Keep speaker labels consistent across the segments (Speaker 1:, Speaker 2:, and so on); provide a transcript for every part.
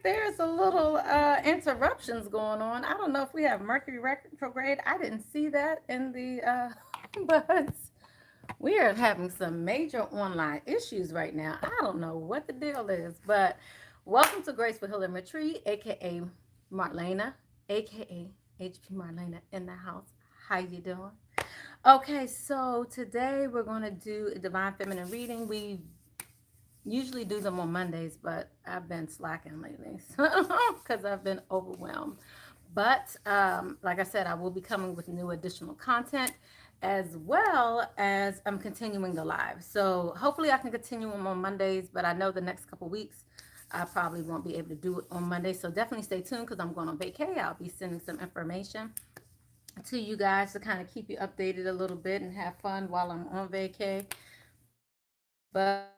Speaker 1: there's a little interruptions going on. I don't know if we have Mercury retrograde. I didn't see that in the, but we are having some major online issues right now. I don't know what the deal is, but welcome to Graceful Healing Retreat, aka Marlana, aka HP Marlana in the house. How you doing? Okay, so today we're going to do a Divine Feminine reading. We usually do them on Mondays, but I've been slacking lately because I've been overwhelmed. But like I said, I will be coming with new additional content as well as I'm continuing the live. So hopefully I can continue them on Mondays, but I know the next couple weeks I probably won't be able to do it on Monday. So definitely stay tuned because I'm going on vacay. I'll be sending some information to you guys to kind of keep you updated a little bit and have fun while I'm on vacay. But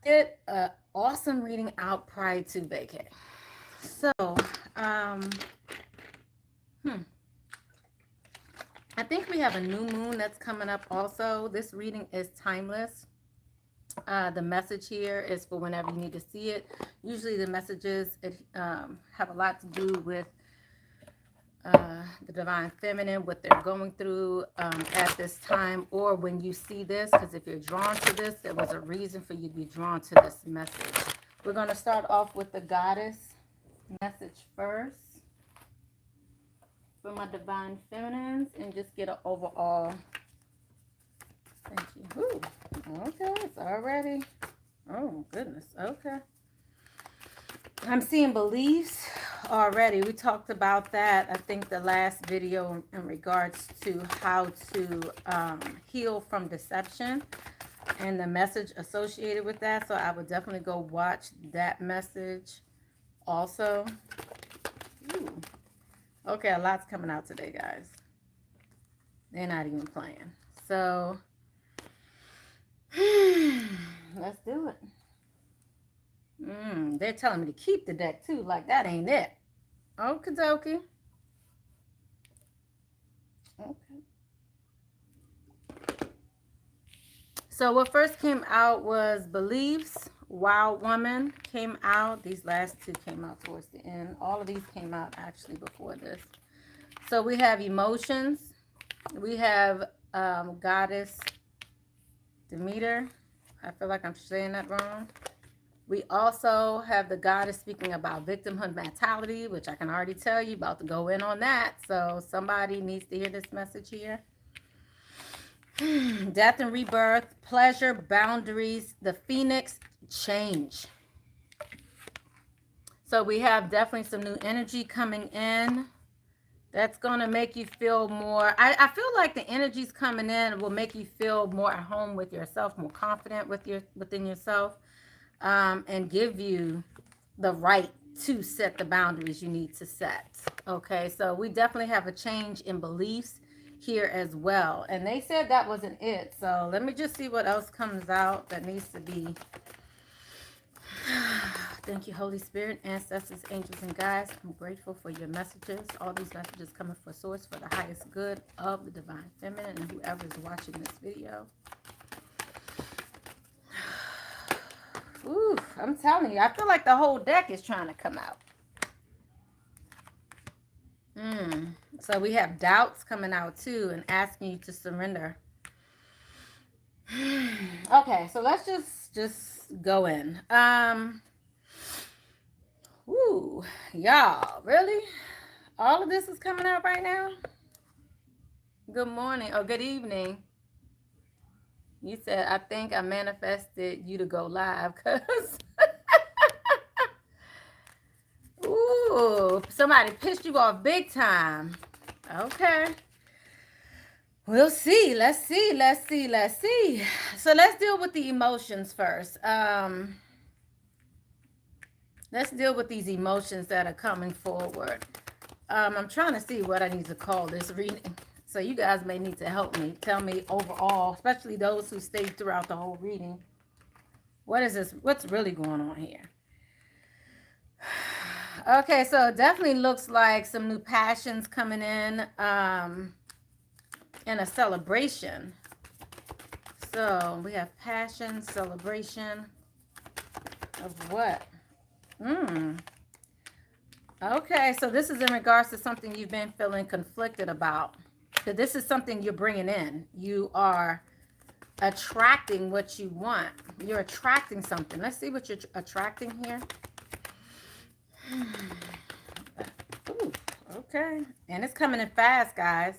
Speaker 1: get an awesome reading out prior to vacay. So, um, I think we have a new moon that's coming up also. This reading is timeless. The message here is for whenever you need to see it. Usually the messages have a lot to do with the divine feminine, what they're going through at this time, or when you see this, because if you're drawn to this, there was a reason for you to be drawn to this message. We're going to start off with the goddess message first for my divine feminines and just get an overall. Thank you. Ooh, okay, it's already. Oh, goodness. Okay. I'm seeing beliefs already. We talked about that, I think, the last video in regards to how to heal from deception and the message associated with that. So I would definitely go watch that message also. Ooh. Okay, a lot's coming out today, guys. They're not even playing. So let's do it. They're telling me to keep the deck too, like that ain't it. Okie dokie. Okay. So what first came out was beliefs. Wild Woman came out. These last two came out towards the end. All of these came out actually before this. So we have emotions. We have goddess Demeter. I feel like I'm saying that wrong. We also have the goddess speaking about victimhood mentality, which I can already tell you about to go in on that. So somebody needs to hear this message here. Death and rebirth, pleasure, boundaries, the phoenix, change. So we have definitely some new energy coming in. That's going to make you feel more. I feel like the energies coming in will make you feel more at home with yourself, more confident within yourself. And give you the right to set the boundaries you need to set. Okay, so we definitely have a change in beliefs here as well. And they said that wasn't it. So let me just see what else comes out that needs to be. Thank you, Holy Spirit, ancestors, angels, and guides. I'm grateful for your messages. All these messages coming for source for the highest good of the divine feminine and whoever is watching this video. Ooh, I'm telling you, I feel like the whole deck is trying to come out. So we have doubts coming out too and asking you to surrender. Okay, so let's just go in. Ooh, y'all, really? All of this is coming out right now? Good morning or good evening. You said, I think I manifested you to go live because ooh, somebody pissed you off big time. Okay. We'll see. Let's see. So let's deal with the emotions first. Let's deal with these emotions that are coming forward. I'm trying to see what I need to call this reading. So you guys may need to help me. Tell me overall, especially those who stayed throughout the whole reading. What is this? What's really going on here? Okay, so it definitely looks like some new passions coming in and a celebration. So we have passion, celebration of what? Okay, so this is in regards to something you've been feeling conflicted about. So this is something you're bringing in. You are attracting what you want. You're attracting something. Let's see what you're attracting here. Ooh, okay. And it's coming in fast, guys.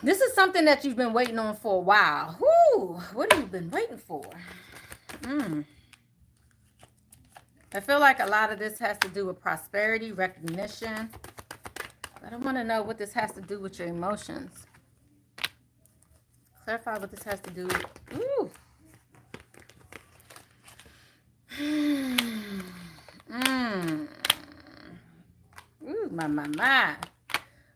Speaker 1: This is something that you've been waiting on for a while. Whoo! What have you been waiting for? I feel like a lot of this has to do with prosperity, recognition. I don't want to know what this has to do with your emotions. Clarify what this has to do with. Ooh. Ooh, my.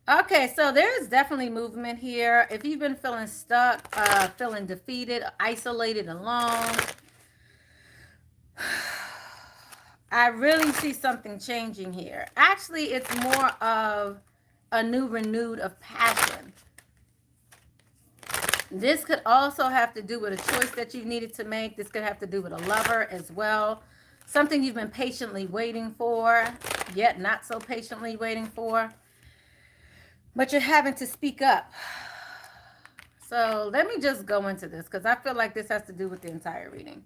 Speaker 1: Okay, so there's definitely movement here. If you've been feeling stuck, feeling defeated, isolated, alone, I really see something changing here. Actually, it's more of a new renewed of passion. This could also have to do with a choice that you needed to make. This could have to do with a lover as well. Something you've been patiently waiting for, yet not so patiently waiting for. But you're having to speak up. So let me just go into this because I feel like this has to do with the entire reading.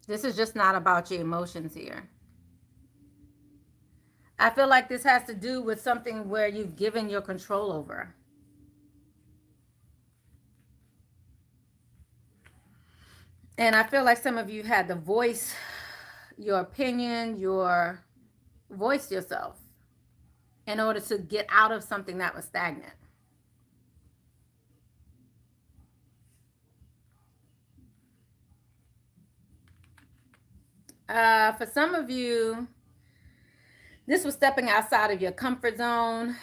Speaker 1: This is just not about your emotions here. I feel like this has to do with something where you've given your control over. And I feel like some of you had to voice your opinion, voice yourself in order to get out of something that was stagnant. For some of you, this was stepping outside of your comfort zone.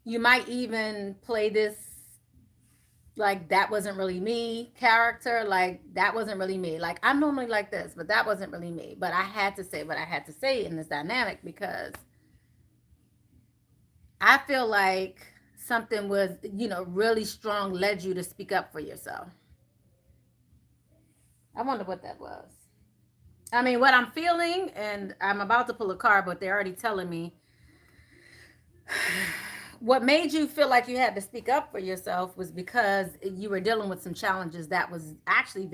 Speaker 1: You might even play this like that wasn't really me character, like that wasn't really me. Like I'm normally like this, but that wasn't really me. But I had to say what I had to say in this dynamic because I feel like something was, really strong led you to speak up for yourself. I wonder what that was. I mean, what I'm feeling, and I'm about to pull a card, but they're already telling me what made you feel like you had to speak up for yourself was because you were dealing with some challenges that was actually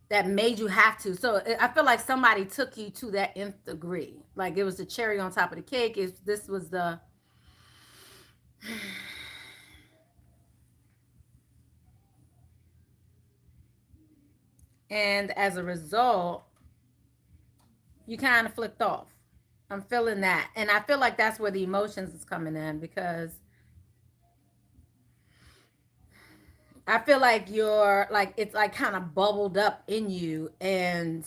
Speaker 1: that made you have to. So I feel like somebody took you to that nth degree. Like it was the cherry on top of the cake. This was the and as a result, you kind of flipped off. I'm feeling that. And I feel like that's where the emotions is coming in because I feel like you're like, it's like kind of bubbled up in you. And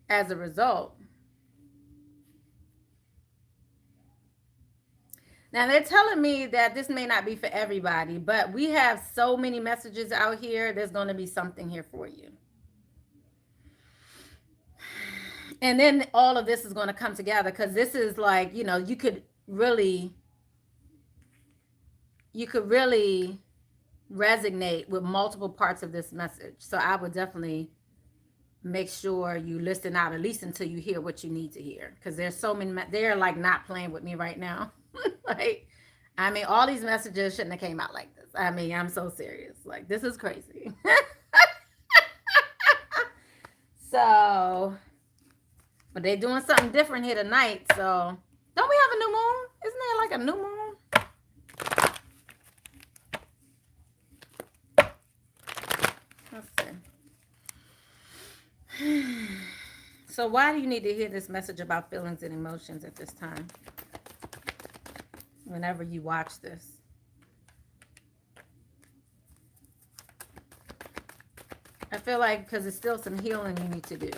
Speaker 1: as a result, now they're telling me that this may not be for everybody, but we have so many messages out here. There's going to be something here for you. And then all of this is going to come together because this is like, you could really resonate with multiple parts of this message. So I would definitely make sure you listen out at least until you hear what you need to hear because there's so many. They're like not playing with me right now. Like, I mean, all these messages shouldn't have came out like this. I mean, I'm so serious. Like, this is crazy. So, but they're doing something different here tonight. So, don't we have a new moon? Isn't there like a new moon? Let's see. So why do you need to hear this message about feelings and emotions at this time? Whenever you watch this. I feel like because there's still some healing you need to do.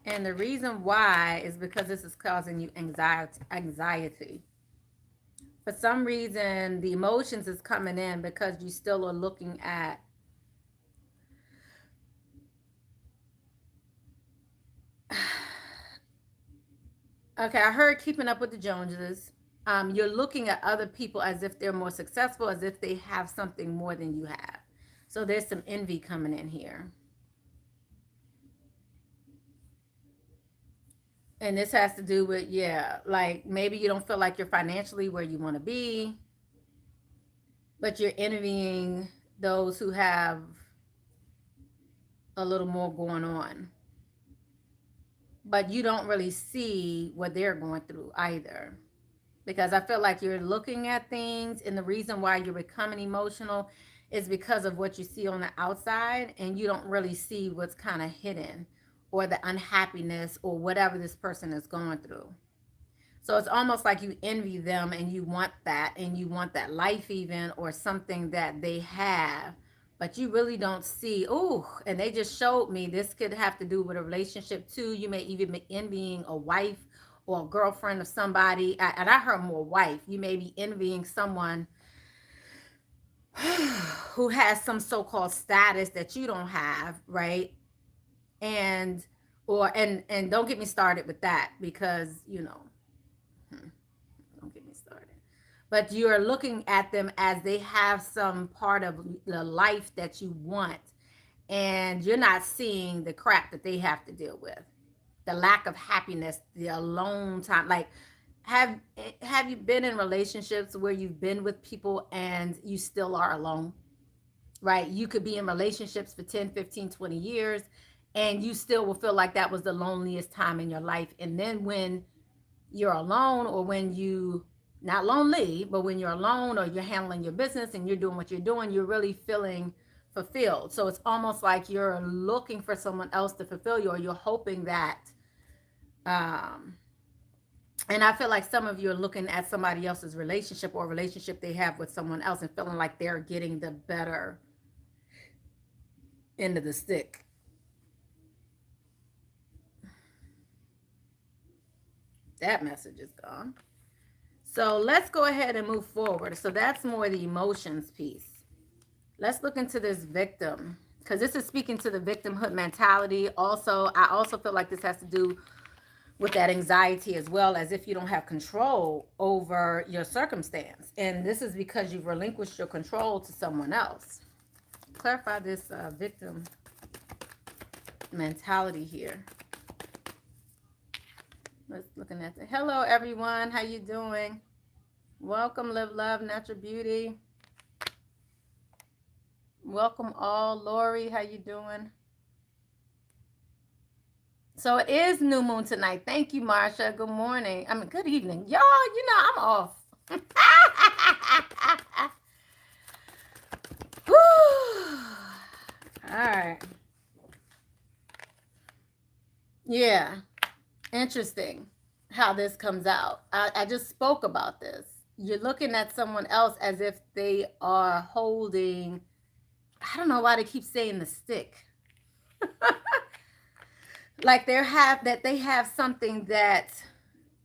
Speaker 1: And the reason why is because this is causing you anxiety. For some reason, the emotions is coming in because you still are looking at Okay, I heard keeping up with the Joneses. You're looking at other people as if they're more successful, as if they have something more than you have. So there's some envy coming in here. And this has to do with, yeah, like maybe you don't feel like you're financially where you want to be, but you're envying those who have a little more going on. But you don't really see what they're going through either. Because I feel like you're looking at things, and the reason why you're becoming emotional is because of what you see on the outside, and you don't really see what's kind of hidden or the unhappiness or whatever this person is going through. So it's almost like you envy them and you want that, and you want that life even, or something that they have, but you really don't see. Oh, and they just showed me this could have to do with a relationship too. You may even be envying a wife or a girlfriend of somebody. And I heard more wife. You may be envying someone who has some so-called status that you don't have, right? And and don't get me started with that, because don't get me started. But you're looking at them as they have some part of the life that you want, and you're not seeing the crap that they have to deal with, the lack of happiness, the alone time. Like, have have you been in relationships where you've been with people and you still are alone? Right? You could be in relationships for 10, 15, 20 years, and you still will feel like that was the loneliest time in your life. And then when you're alone, or when you, not lonely, but when you're alone, or you're handling your business and you're doing what you're doing, you're really feeling fulfilled. So it's almost like you're looking for someone else to fulfill you, or you're hoping that um and I feel like some of you are looking at somebody else's relationship, or a relationship they have with someone else, and feeling like they're getting the better end of the stick. That message is gone. So let's go ahead and move forward. So that's more the emotions piece. Let's look into this victim, because this is speaking to the victimhood mentality. Also, I also feel like this has to do with that anxiety, as well, as if you don't have control over your circumstance. And this is because you've relinquished your control to someone else. Clarify this victim mentality here. Let's looking at the hello everyone. How you doing? Welcome, Live Love Natural Beauty. Welcome all. Lori, how you doing? So it is new moon tonight. Thank you, Marsha. Good morning. I mean, good evening. Y'all, I'm off. All right. Yeah. Interesting how this comes out. I just spoke about this. You're looking at someone else as if they are holding, I don't know why they keep saying the stick. Like they have something that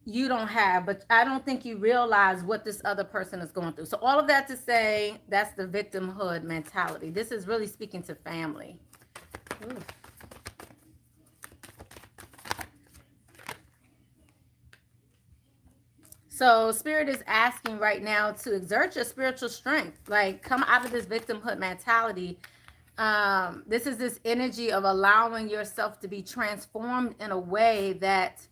Speaker 1: you don't have, but I don't think you realize what this other person is going through. So all of that to say, that's the victimhood mentality. This is really speaking to family. Ooh. So Spirit is asking right now to exert your spiritual strength, like come out of this victimhood mentality. This is this energy of allowing yourself to be transformed in a way that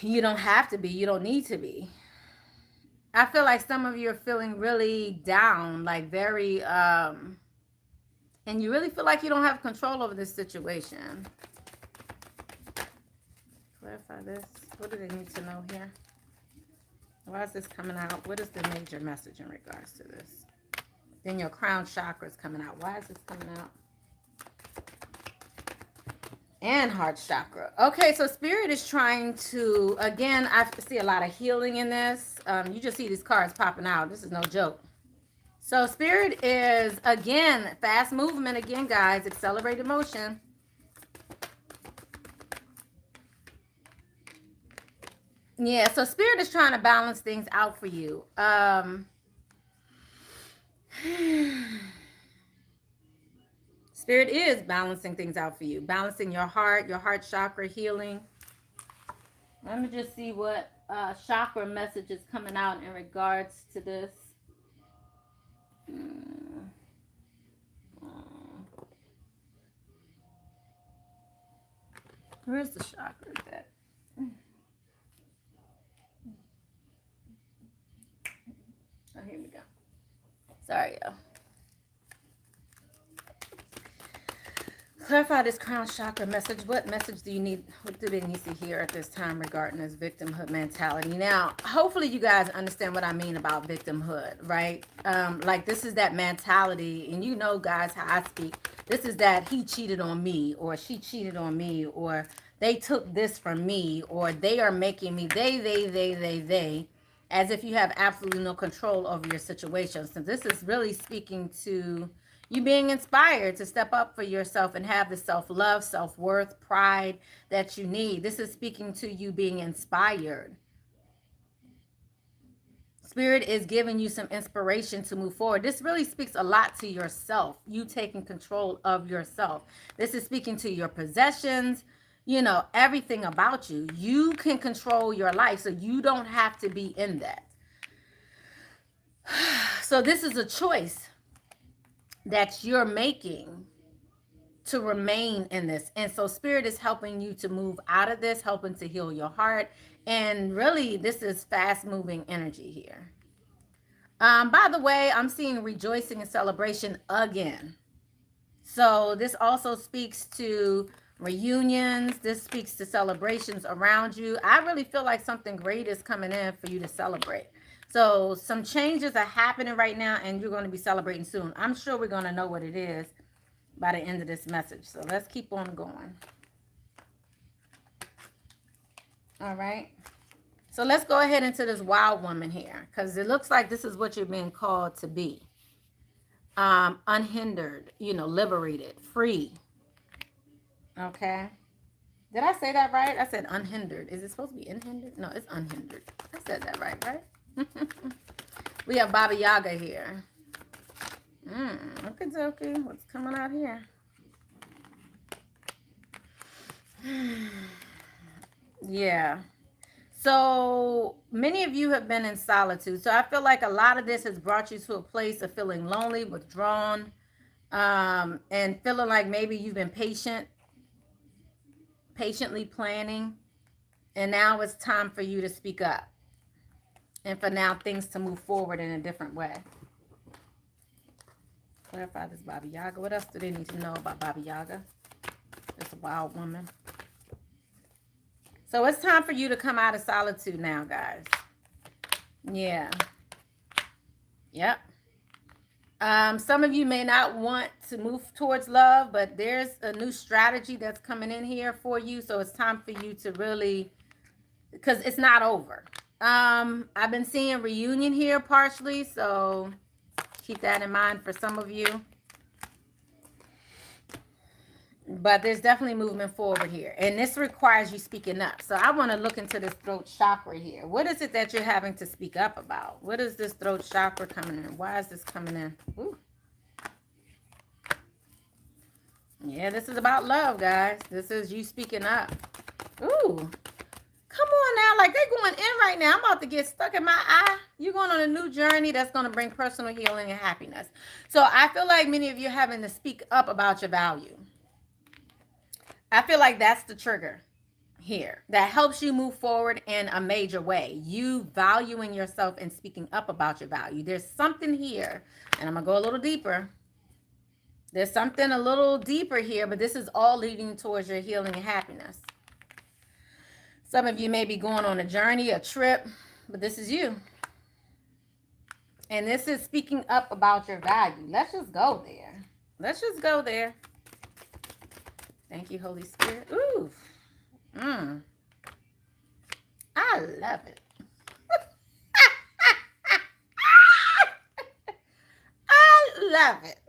Speaker 1: you don't have to be, you don't need to be. I feel like some of you are feeling really down, like very, and you really feel like you don't have control over this situation. Clarify this. What do they need to know here? Why is this coming out? What is the major message in regards to this? Then your crown chakra is coming out. Why is this coming out? And heart chakra. Okay, so Spirit is trying to, again, I see a lot of healing in this. You just see these cards popping out. This is no joke. So Spirit is, again, fast movement again, guys. Accelerated motion. Yeah, so Spirit is trying to balance things out for you. Spirit is balancing things out for you. Balancing your heart chakra, healing. Let me just see what chakra message is coming out in regards to this. Mm. Where's the chakras at? Oh, here we go. Sorry, y'all. Clarify this crown chakra message. What message do you need? What do they need to hear at this time regarding this victimhood mentality? Now, hopefully you guys understand what I mean about victimhood, right? Like this is that mentality, and you know, guys, how I speak. This is that he cheated on me, or she cheated on me, or they took this from me, or they are making me, they, as if you have absolutely no control over your situation. So this is really speaking to you being inspired to step up for yourself and have the self-love, self-worth, pride that you need. This is speaking to you being inspired. Spirit is giving you some inspiration to move forward. This really speaks a lot to yourself, you taking control of yourself. This is speaking to your possessions, you know, everything about you. You can control your life, so you don't have to be in that. So this is a choice that you're making to remain in this. And so spirit is helping you to move out of this, helping to heal your heart. And really, this is fast moving energy here. By the way, I'm seeing rejoicing and celebration again. So this also speaks to reunions. This speaks to celebrations around you. I really feel like something great is coming in for you to celebrate. So some changes are happening right now, and you're going to be celebrating soon. I'm sure we're going to know what it is by the end of this message. So let's keep on going. All right. So let's go ahead into this wild woman here, because it looks like this is what you're being called to be. Unhindered, you know, liberated, free. Okay. Did I say that right? I said unhindered. Is it supposed to be unhindered? No, it's unhindered. I said that right? We have Baba Yaga here. Okay. What's coming out here? Yeah. So many of you have been in solitude. So I feel like a lot of this has brought you to a place of feeling lonely, withdrawn, and feeling like maybe you've been patiently planning, and now it's time for you to speak up, and for now things to move forward in a different way. Clarify this Baba Yaga. What else do they need to know about Baba Yaga? This wild woman. So it's time for you to come out of solitude now, guys. Yeah. Yep. Some of you may not want to move towards love, but there's a new strategy that's coming in here for you. So it's time for you to really, because it's not over. I've been seeing reunion here partially, so keep that in mind for some of you. But there's definitely movement forward here. And this requires you speaking up. So I want to look into this throat chakra here. What is it that you're having to speak up about? What is this throat chakra coming in? Why is this coming in? Ooh. Yeah, this is about love, guys. This is you speaking up. Ooh. Come on now. Like they're going in right now. I'm about to get stuck in my eye. You're going on a new journey that's going to bring personal healing and happiness. So I feel like many of you are having to speak up about your value. I feel like that's the trigger here that helps you move forward in a major way. You valuing yourself and speaking up about your value. There's something here, and I'm going to go a little deeper. There's something a little deeper here, but this is all leading towards your healing and happiness. Some of you may be going on a journey, a trip, but this is you. And this is speaking up about your value. Let's just go there. Let's just go there. Thank you, Holy Spirit. Ooh. I love it. I love it.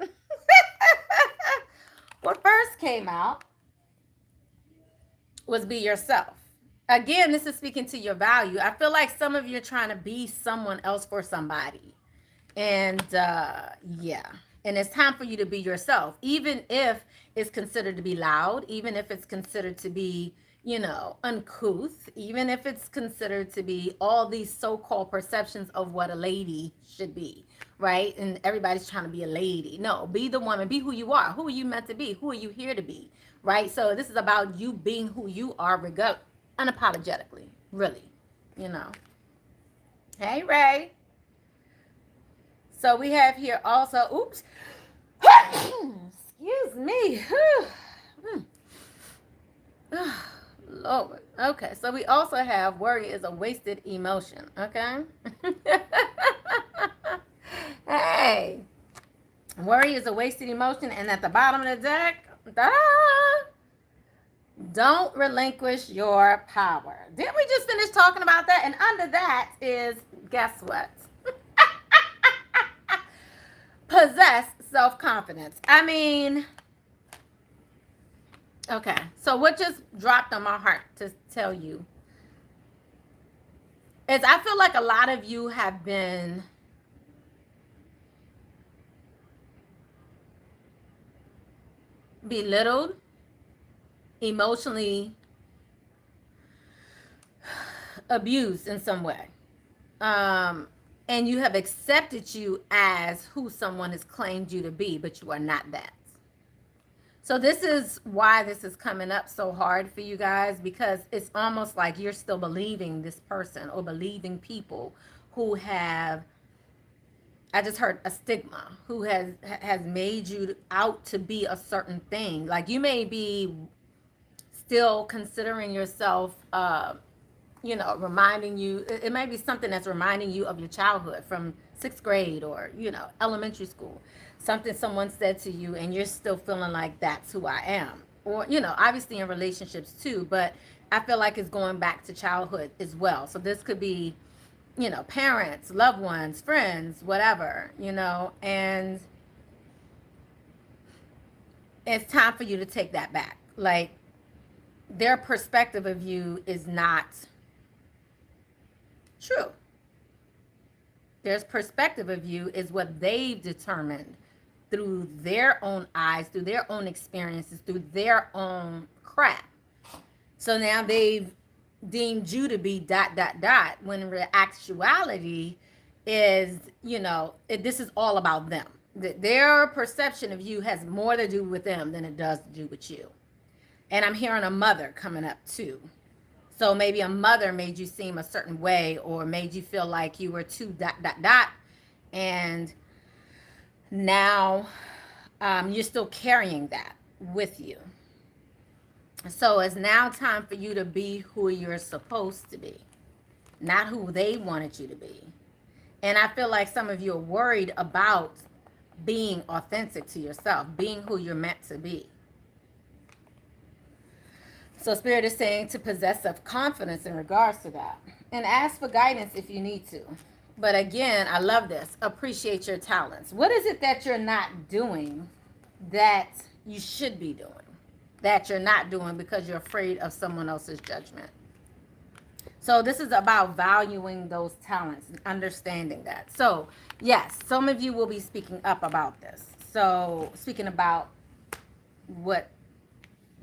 Speaker 1: What first came out was be yourself. Again, this is speaking to your value. I feel like some of you are trying to be someone else for somebody. And yeah. And it's time for you to be yourself, even if it's considered to be loud, even if it's considered to be, uncouth, even if it's considered to be all these so-called perceptions of what a lady should be, right? And everybody's trying to be a lady. No, be the woman, be who you are. Who are you meant to be? Who are you here to be, right? So this is about you being who you are, unapologetically, really, you know. Hey, Ray. So we have here also, oops, excuse me. Lord. Okay, so we also have worry is a wasted emotion. Okay. Hey, worry is a wasted emotion, and at the bottom of the deck, don't relinquish your power. Didn't we just finish talking about that? And under that is, guess what? Possess self-confidence. I mean, okay, so what just dropped on my heart to tell you is I feel like a lot of you have been belittled, emotionally abused in some way. And you have accepted you as who someone has claimed you to be, but you are not that. So this is why this is coming up so hard for you guys, because it's almost like you're still believing this person or believing people who have, I just heard a stigma, who has made you out to be a certain thing. Like you may be still considering yourself, reminding you, it might be something that's reminding you of your childhood from 6th grade or, elementary school. Something someone said to you and you're still feeling like that's who I am. Or, obviously in relationships too, but I feel like it's going back to childhood as well. So this could be, parents, loved ones, friends, whatever, and it's time for you to take that back. Like their perspective of you is not true. Their perspective of you is what they've determined through their own eyes, through their own experiences, through their own crap. So now they've deemed you to be ... when in actuality is, this is all about them. Their perception of you has more to do with them than it does to do with you. And I'm hearing a mother coming up too. So maybe a mother made you seem a certain way or made you feel like you were too ... And now you're still carrying that with you. So it's now time for you to be who you're supposed to be, not who they wanted you to be. And I feel like some of you are worried about being authentic to yourself, being who you're meant to be. So Spirit is saying to possess self-confidence in regards to that. And ask for guidance if you need to. But again, I love this. Appreciate your talents. What is it that you're not doing that you should be doing? That you're not doing because you're afraid of someone else's judgment. So this is about valuing those talents and understanding that. So yes, some of you will be speaking up about this. So speaking about what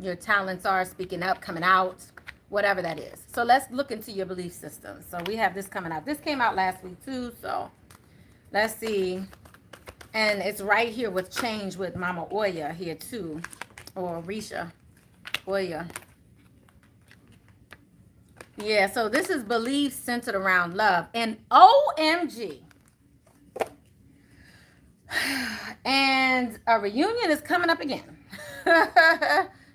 Speaker 1: your talents are, speaking up, coming out, whatever that is. So let's look into your belief system. So we have this coming out. This came out last week too. So let's see. And it's right here with change with Mama Oya here too. Or Risha Oya. Yeah, so this is beliefs centered around love. And OMG. And a reunion is coming up again.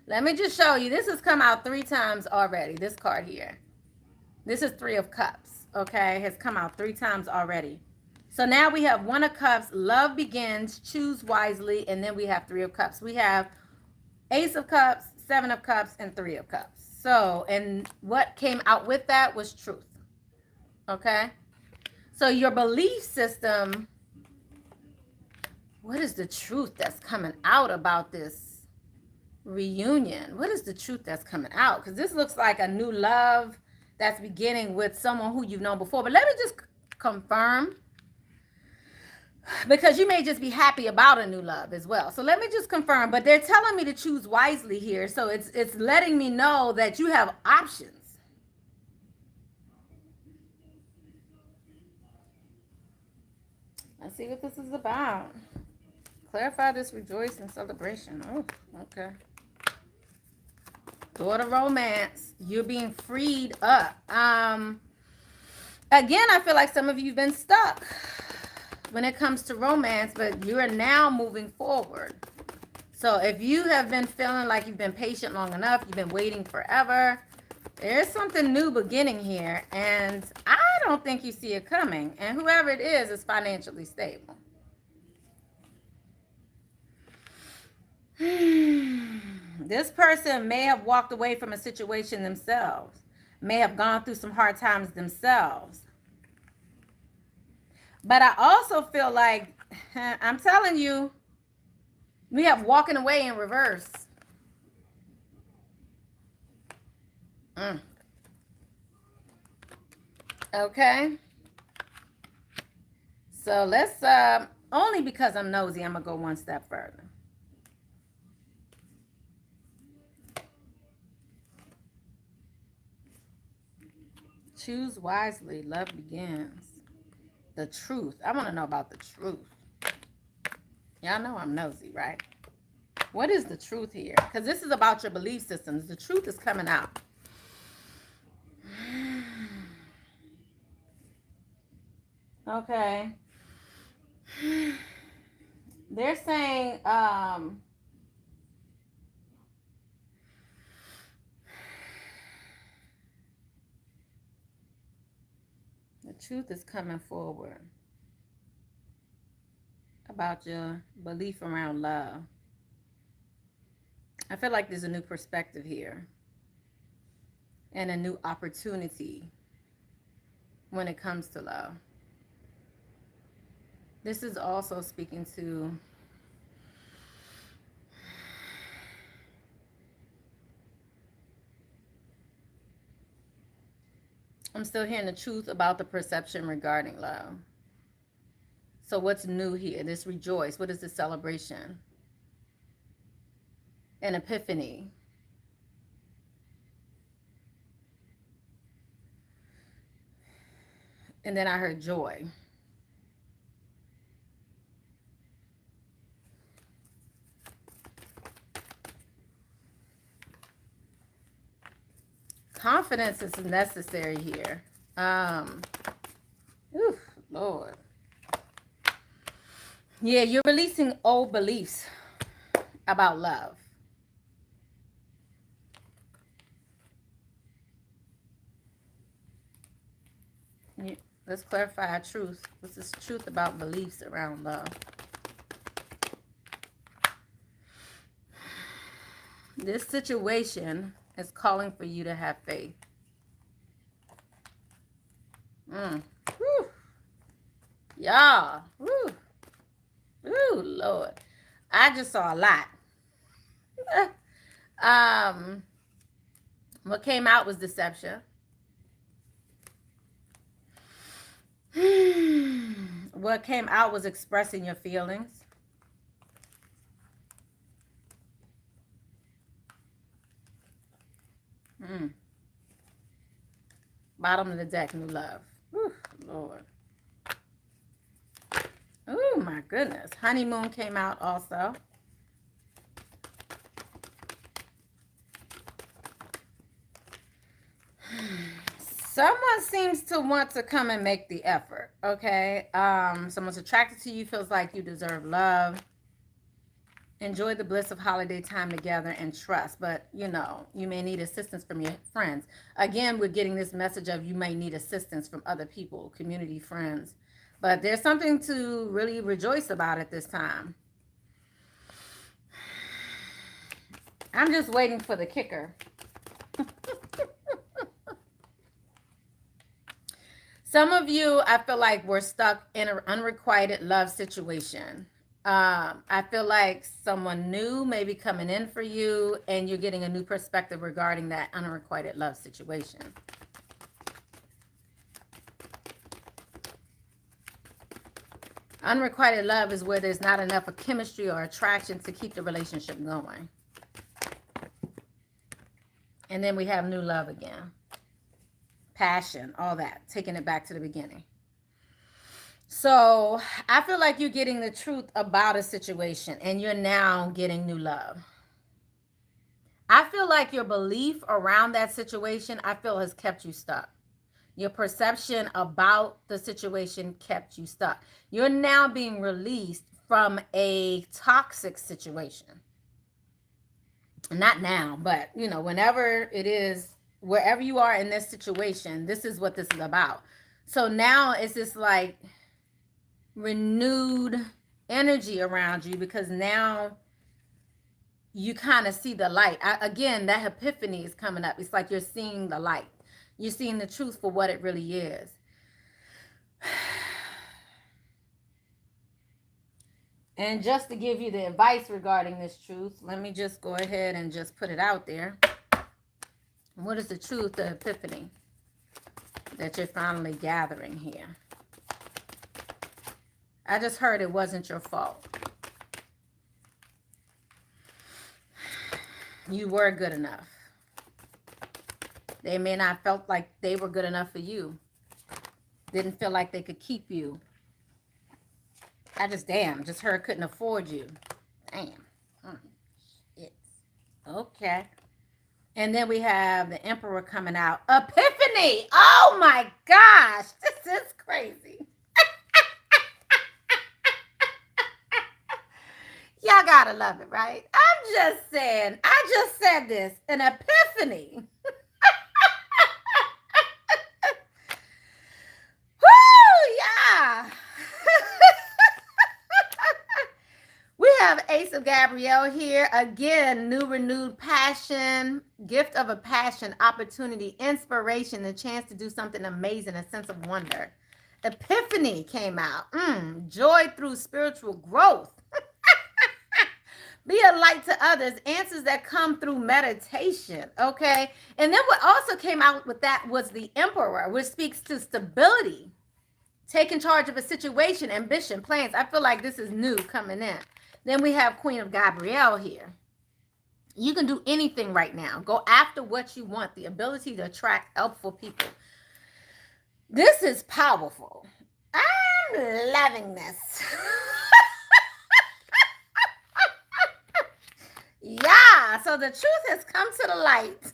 Speaker 1: Let me just show you. This has come out 3 times already. This card here. This is 3 of Cups. Okay, has come out 3 times already. So now we have 1 of Cups. Love begins. Choose wisely. And then we have 3 of Cups. We have Ace of Cups, 7 of Cups, and 3 of Cups. So, and what came out with that was truth. Okay? So your belief system, what is the truth that's coming out about this reunion? What is the truth that's coming out? Because this looks like a new love that's beginning with someone who you've known before. But let me just confirm. because you may just be happy about a new love as well. So let me just confirm, but they're telling me to choose wisely here. So it's letting me know that you have options. Let's see what this is about. Clarify this rejoice and celebration. Oh, okay. Door to romance. You're being freed up. Again, I feel like some of you have been stuck when it comes to romance, but you are now moving forward. So if you have been feeling like you've been patient long enough, you've been waiting forever, there's something new beginning here, and I don't think you see it coming. And whoever it is financially stable. This person may have walked away from a situation themselves, may have gone through some hard times themselves. But I also feel like, I'm telling you, we have walking away in reverse. Okay. So let's, only because I'm nosy, I'm going to go one step further. Choose wisely. Love begins. The truth. I want to know about the truth. Y'all know I'm nosy, right? What is the truth here? Because this is about your belief systems. The truth is coming out. Okay. They're saying, the truth is coming forward about your belief around love. I feel like there's a new perspective here and a new opportunity when it comes to love. This is also speaking to I'm still hearing the truth about the perception regarding love. So what's new here? This rejoice. What is the celebration? An epiphany. And then I heard joy. Confidence is necessary here. Lord. Yeah, you're releasing old beliefs about love. Yeah, let's clarify our truth. What's this truth about beliefs around love? This situation is calling for you to have faith. Y'all. Woo. Ooh, Lord. I just saw a lot. What came out was deception. What came out was expressing your feelings. Bottom of the deck, new love. Whew, Lord. Oh, my goodness. Honeymoon came out also. Someone seems to want to come and make the effort, okay? Someone's attracted to you, feels like you deserve love. Enjoy the bliss of holiday time together and trust. But, you know, you may need assistance from your friends. Again, we're getting this message of you may need assistance from other people, community friends. But there's something to really rejoice about at this time. I'm just waiting for the kicker. Some of you, I feel like we're stuck in an unrequited love situation. I feel like someone new may be coming in for you and you're getting a new perspective regarding that unrequited love situation. Unrequited love is where there's not enough of chemistry or attraction to keep the relationship going. And then we have new love again. Passion, all that. Taking it back to the beginning. So I feel like you're getting the truth about a situation and you're now getting new love. I feel like your belief around that situation, I feel, has kept you stuck. Your perception about the situation kept you stuck. You're now being released from a toxic situation. Not now, but, you know, whenever it is, wherever you are in this situation, this is what this is about. So now it's just like renewed energy around you because now you kind of see the light. Again, that epiphany is coming up. It's like you're seeing the light. You're seeing the truth for what it really is. And just to give you the advice regarding this truth, let me just go ahead and just put it out there. What is the truth, the epiphany that you're finally gathering here? I just heard it wasn't your fault. You were good enough. They may not felt like they were good enough for you. Didn't feel like they could keep you. I just heard couldn't afford you. Damn. Shit. Okay. And then we have the Emperor coming out. Epiphany. Oh my gosh. This is crazy. Y'all gotta love it, right? I'm just saying. I just said this. An epiphany. Woo, yeah. We have Ace of Gabrielle here. Again, new renewed passion, gift of a passion, opportunity, inspiration, a chance to do something amazing, a sense of wonder. Epiphany came out. Joy through spiritual growth. Be a light to others. Answers that come through meditation. Okay. And then what also came out with that was the Emperor, which speaks to stability, taking charge of a situation, ambition, plans. I feel like this is new coming in. Then we have Queen of Gabrielle here. You can do anything right now. Go after what you want. The ability to attract helpful people. This is powerful. I'm loving this. Yeah, so the truth has come to the light.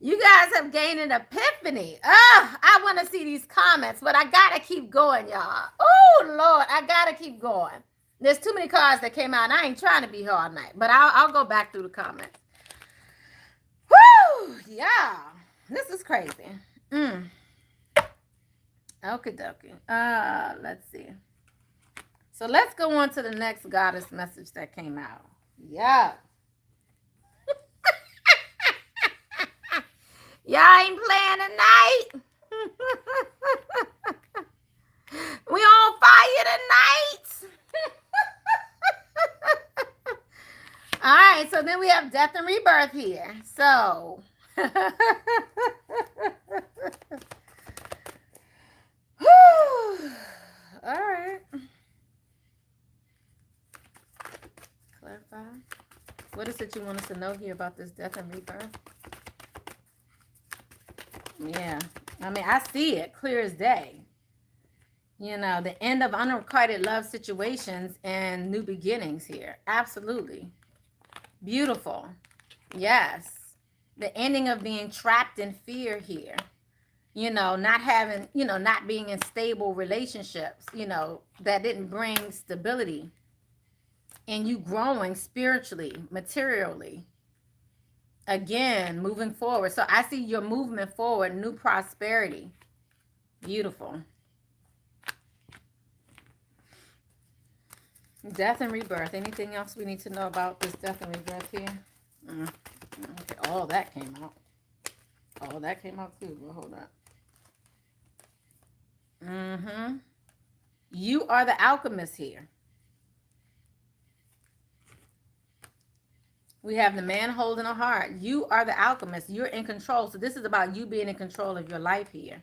Speaker 1: You guys have gained an epiphany. I want to see these comments, but I got to keep going, y'all. Oh, Lord, I got to keep going. There's too many cards that came out, and I ain't trying to be here all night, but I'll go back through the comments. Woo, yeah, this is crazy. Okie dokie. Let's see. So let's go on to the next goddess message that came out. Yeah. Y'all ain't playing tonight. We on fire tonight. All right, so then we have death and rebirth here. So all right. Clarify. What is it you want us to know here about this death and rebirth? Yeah, I mean, I see it clear as day. You know, the end of unrequited love situations and new beginnings here. Absolutely. Beautiful. Yes. The ending of being trapped in fear here. You know, not having, you know, not being in stable relationships, you know, that didn't bring stability. And you growing spiritually, materially. Again, moving forward. So I see your movement forward, new prosperity. Beautiful. Death and rebirth. Anything else we need to know about this death and rebirth here? Okay, all that came out. All that came out too. Well, hold on. You are the alchemist here. We have the man holding a heart. You are the alchemist. You're in control. So this is about you being in control of your life here.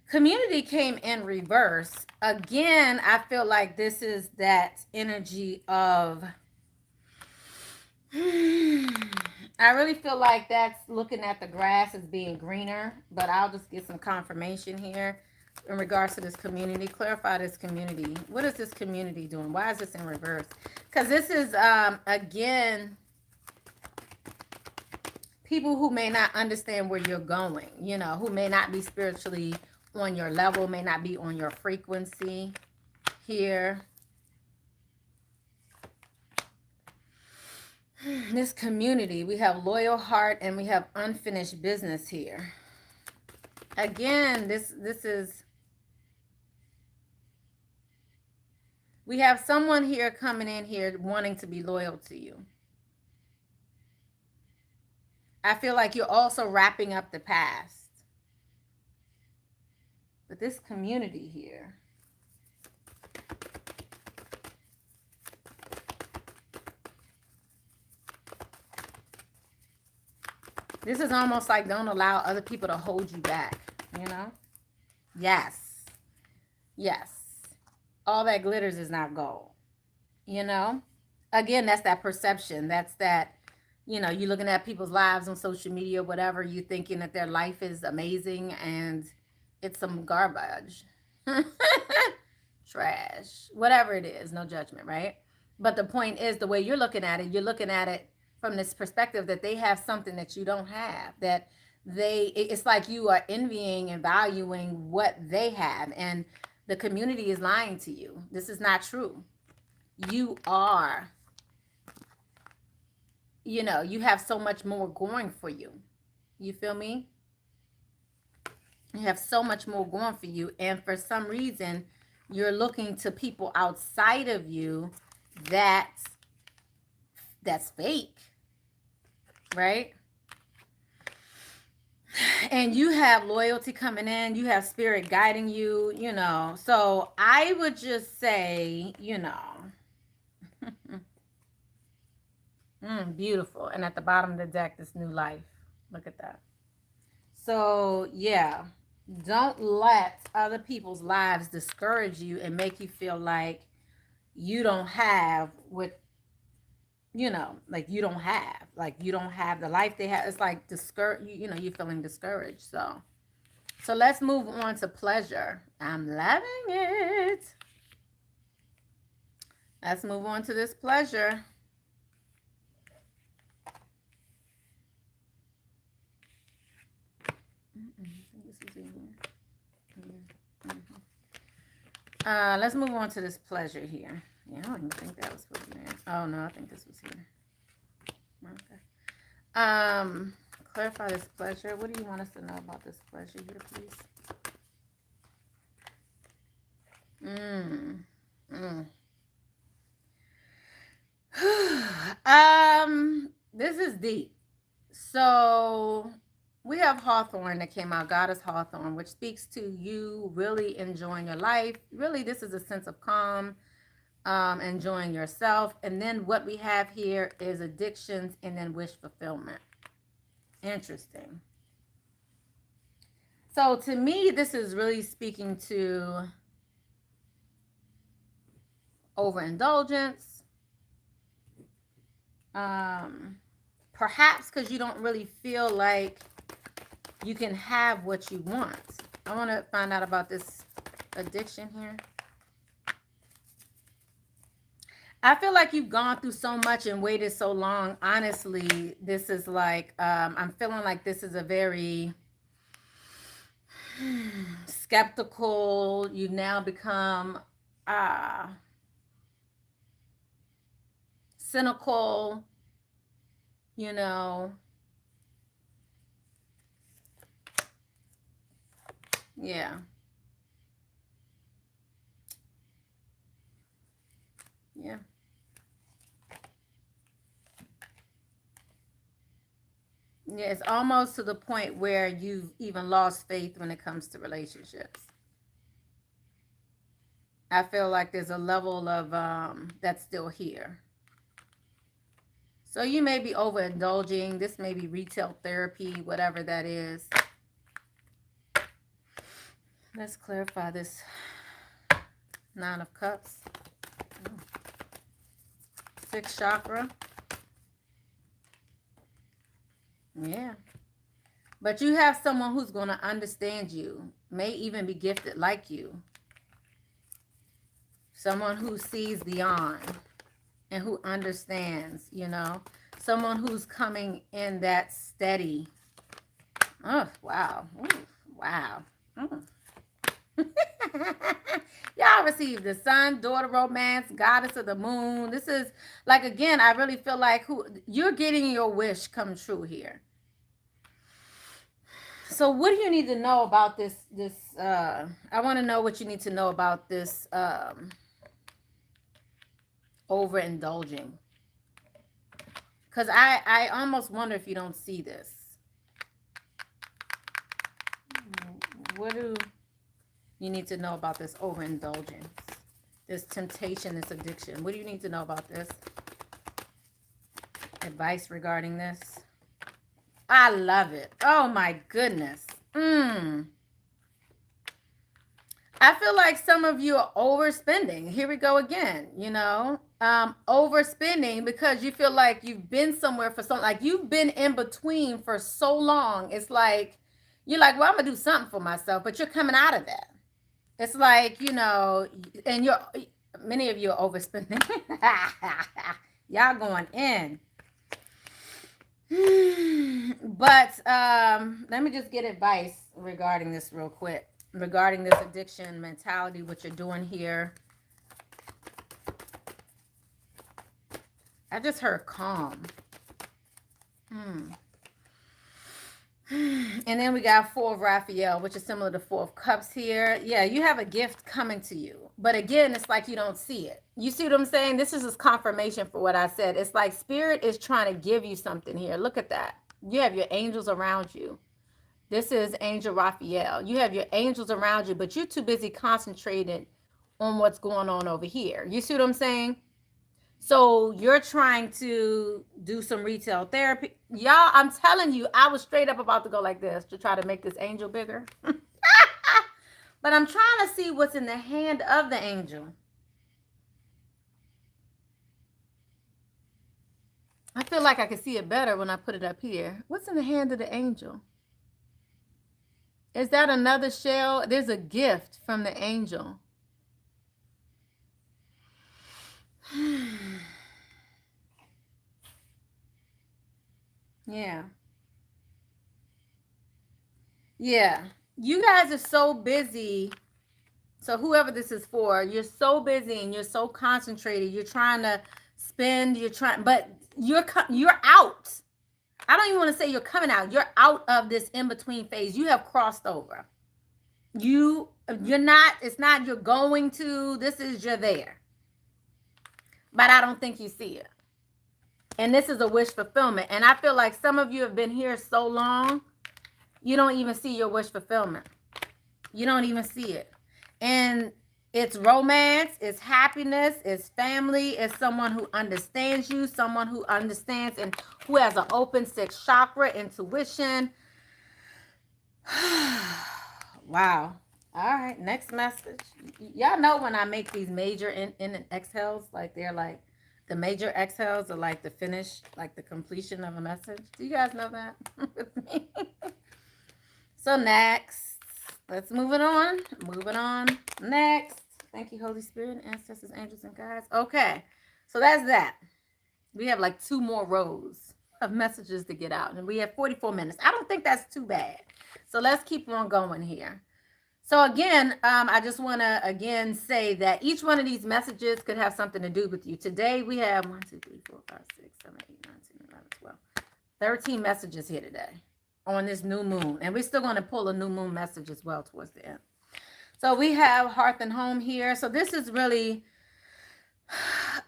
Speaker 1: Community came in reverse. Again, I feel like this is that energy of I really feel like that's looking at the grass as being greener, but I'll just get some confirmation here in regards to this community. Clarify this community. What is this community doing? Why is this in reverse? Because this is, again, people who may not understand where you're going, you know, who may not be spiritually on your level, may not be on your frequency here. This community, we have loyal heart and we have unfinished business here. Again, this is, we have someone here coming in here wanting to be loyal to you. I feel like you're also wrapping up the past. But this community here, this is almost like don't allow other people to hold you back, you know? Yes. Yes. All that glitters is not gold, you know? Again, that's that perception. That's that, you know, you're looking at people's lives on social media, whatever, you thinking that their life is amazing and it's some garbage. Trash. Whatever it is, no judgment, right? But the point is, the way you're looking at it from this perspective that they have something that you don't have, that it's like you are envying and valuing what they have, and the community is lying to you. This is not true. You are, you know, you have so much more going for you. You feel me? You have so much more going for you, and for some reason you're looking to people outside of you that's fake, right? And you have loyalty coming in, you have spirit guiding you, you know. So I would just say, you know, beautiful. And at the bottom of the deck, this new life. Look at that. So yeah, don't let other people's lives discourage you and make you feel like you don't have what, you know, like you don't have the life they have. It's like you know, you're feeling discouraged. So let's move on to pleasure. I'm loving it. Let's move on to this pleasure. Let's move on to this pleasure here. Yeah, I don't even think that was supposed to be there. Oh no, I think this was here. Okay. Clarify this pleasure. What do you want us to know about this pleasure here, please? This is deep. So we have Hawthorne that came out, Goddess Hawthorne, which speaks to you really enjoying your life. Really, this is a sense of calm, enjoying yourself. And then what we have here is addictions and then wish fulfillment. Interesting. So to me, this is really speaking to overindulgence. Perhaps because you don't really feel like you can have what you want. I want to find out about this addiction here. I feel like you've gone through so much and waited so long. Honestly, this is like, I'm feeling like this is a very skeptical. You've now become cynical, you know. Yeah. Yeah. Yeah, it's almost to the point where you've even lost faith when it comes to relationships. I feel like there's a level of that's still here. So you may be overindulging. This may be retail therapy, whatever that is. Let's clarify this Nine of Cups. Sixth chakra. Yeah. But you have someone who's going to understand you, may even be gifted like you. Someone who sees beyond and who understands, you know. Someone who's coming in that steady. Oh, wow. Ooh, wow. Y'all receive the sun, daughter romance, goddess of the moon. This is like, again, I really feel like you're getting your wish come true here. So what do you need to know about this? I want to know what you need to know about this overindulging. Because I almost wonder if you don't see this. What do you need to know about this overindulgence? This temptation, this addiction. What do you need to know about this? Advice regarding this? I love it. Oh my goodness. I feel like some of you are overspending. Here we go again, you know, overspending because you feel like you've been somewhere for something, like you've been in between for so long. It's like, you're like, well, I'm gonna do something for myself, but you're coming out of that. It's like, you know, and many of you are overspending. Y'all going in. But let me just get advice regarding this real quick. Regarding this addiction mentality, what you're doing here. I just heard calm. And then we got Four of Raphael, which is similar to Four of Cups here. Yeah, you have a gift coming to you. But again, it's like you don't see it. You see what I'm saying? This is just confirmation for what I said. It's like Spirit is trying to give you something here. Look at that. You have your angels around you. This is Angel Raphael. You have your angels around you, but you're too busy concentrated on what's going on over here. You see what I'm saying? So you're trying to do some retail therapy. Y'all, I'm telling you, I was straight up about to go like this to try to make this angel bigger. But I'm trying to see what's in the hand of the angel. I feel like I can see it better when I put it up here. What's in the hand of the angel? Is that another shell? There's a gift from the angel. Yeah. Yeah. You guys are so busy. So whoever this is for, you're so busy and you're so concentrated. You're trying to spend, but you're out. I don't even want to say you're coming out. You're out of this in-between phase. You have crossed over. You're not, it's not you're going to, this is you're there. But I don't think you see it. And this is a wish fulfillment. And I feel like some of you have been here so long, you don't even see your wish fulfillment. You don't even see it. And it's romance, it's happiness, it's family, it's someone who understands you, someone who understands and who has an open sixth chakra, intuition. Wow. All right, next message. Y'all know when I make these major in and exhales, like they're like, the major exhales are like the finish, like the completion of a message. Do you guys know that with me? So next, let's move it on. Moving on. Next. Thank you, Holy Spirit, ancestors, angels, and guides. Okay, so that's that. We have like 2 more rows of messages to get out, and we have 44 minutes. I don't think that's too bad. So let's keep on going here. So again, I just want to again say that each one of these messages could have something to do with you. Today we have 1, 2, 3, 4, 5, 6, 7, 8, 9, 10, 11, 12, 13 messages here today on this new moon. And we're still going to pull a new moon message as well towards the end. So we have Hearth and Home here. So this is really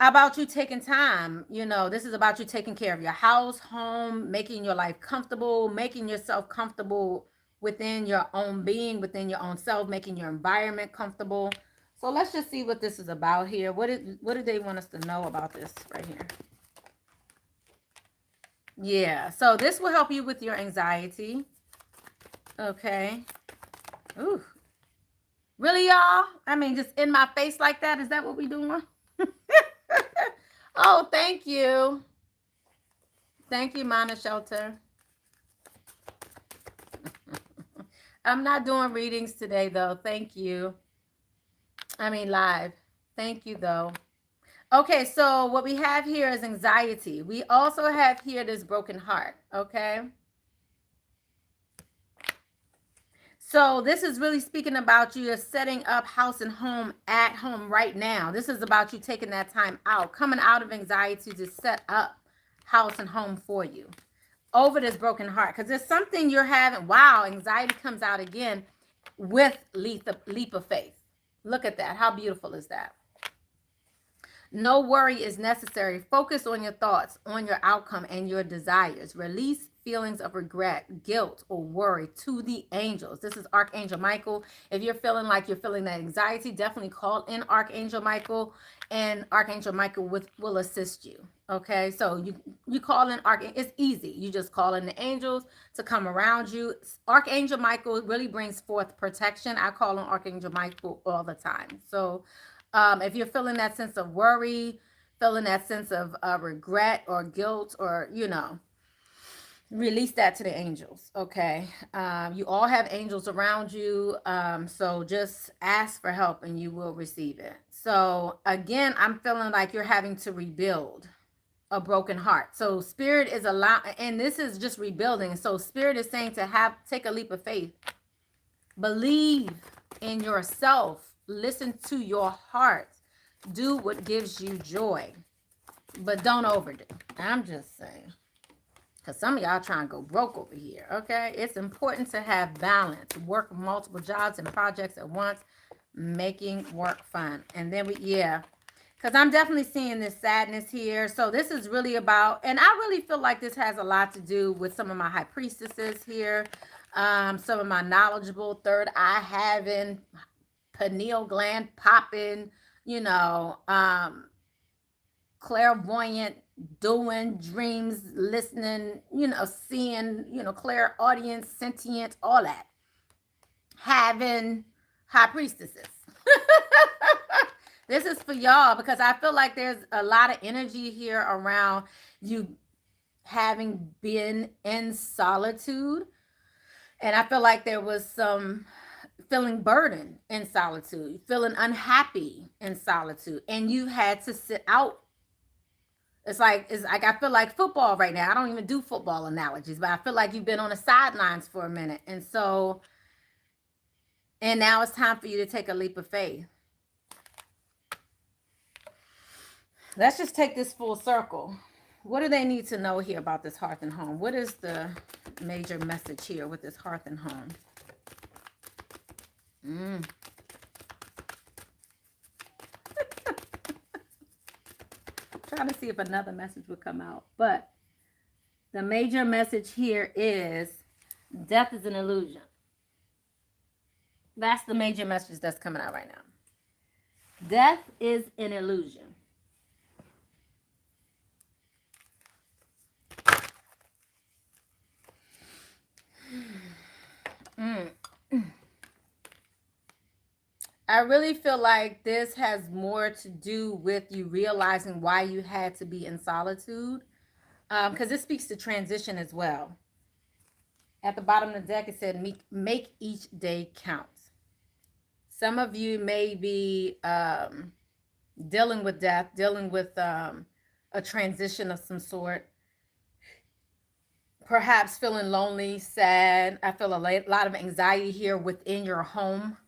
Speaker 1: about you taking time. You know, this is about you taking care of your house, home, making your life comfortable, making yourself comfortable within your own being, within your own self, making your environment comfortable. So let's just see what this is about here. What do they want us to know about this right here? Yeah, so this will help you with your anxiety. Okay. Ooh. Really, y'all? I mean, just in my face like that? Is that what we doing? Oh, thank you. Thank you, Mana Shelter. I'm not doing readings today, though. Thank you. I mean, live. Thank you, though. Okay, so what we have here is anxiety. We also have here this broken heart, okay? So this is really speaking about you setting up house and home at home right now. This is about you taking that time out, coming out of anxiety to set up house and home for you over this broken heart. Because there's something you're having. Wow, anxiety comes out again with leap of faith. Look at that. How beautiful is that? No worry is necessary. Focus on your thoughts, on your outcome, and your desires. Release feelings of regret, guilt, or worry to the angels. This is Archangel Michael. If you're feeling like you're feeling that anxiety, definitely call in Archangel Michael, and Archangel Michael will assist you. Okay, so you call in Archangel. It's easy. You just call in the angels to come around you. Archangel Michael really brings forth protection. I call on Archangel Michael all the time. So if you're feeling that sense of worry, feeling that sense of regret or guilt, or, release that to the angels. Okay. You all have angels around you. So just ask for help and you will receive it. So again, I'm feeling like you're having to rebuild a broken heart. So spirit is and this is just rebuilding. So spirit is saying to take a leap of faith. Believe in yourself. Listen to your heart. Do what gives you joy. But don't overdo. I'm just saying. Because some of y'all trying to go broke over here. Okay? It's important to have balance. Work multiple jobs and projects at once. Making work fun. And then because I'm definitely seeing this sadness here. So this is really about, and I really feel like this has a lot to do with some of my high priestesses here. Some of my knowledgeable third eye having, pineal gland popping, clairvoyant, doing dreams, listening, seeing, clairaudience, sentient, all that. Having high priestesses. This is for y'all because I feel like there's a lot of energy here around you having been in solitude. And I feel like there was some feeling burdened in solitude, feeling unhappy in solitude, and you had to sit out. It's like I feel like football right now. I don't even do football analogies, but I feel like you've been on the sidelines for a minute. And now it's time for you to take a leap of faith. Let's just take this full circle. What do they need to know here about this hearth and home? What is the major message here with this hearth and home? Trying to see if another message would come out. But the major message here is death is an illusion. That's the major message that's coming out right now. Death is an illusion. I really feel like this has more to do with you realizing why you had to be in solitude. Because this speaks to transition as well. At the bottom of the deck, it said, make each day count. Some of you may be dealing with death, dealing with a transition of some sort. Perhaps feeling lonely, sad. I feel a lot of anxiety here within your home.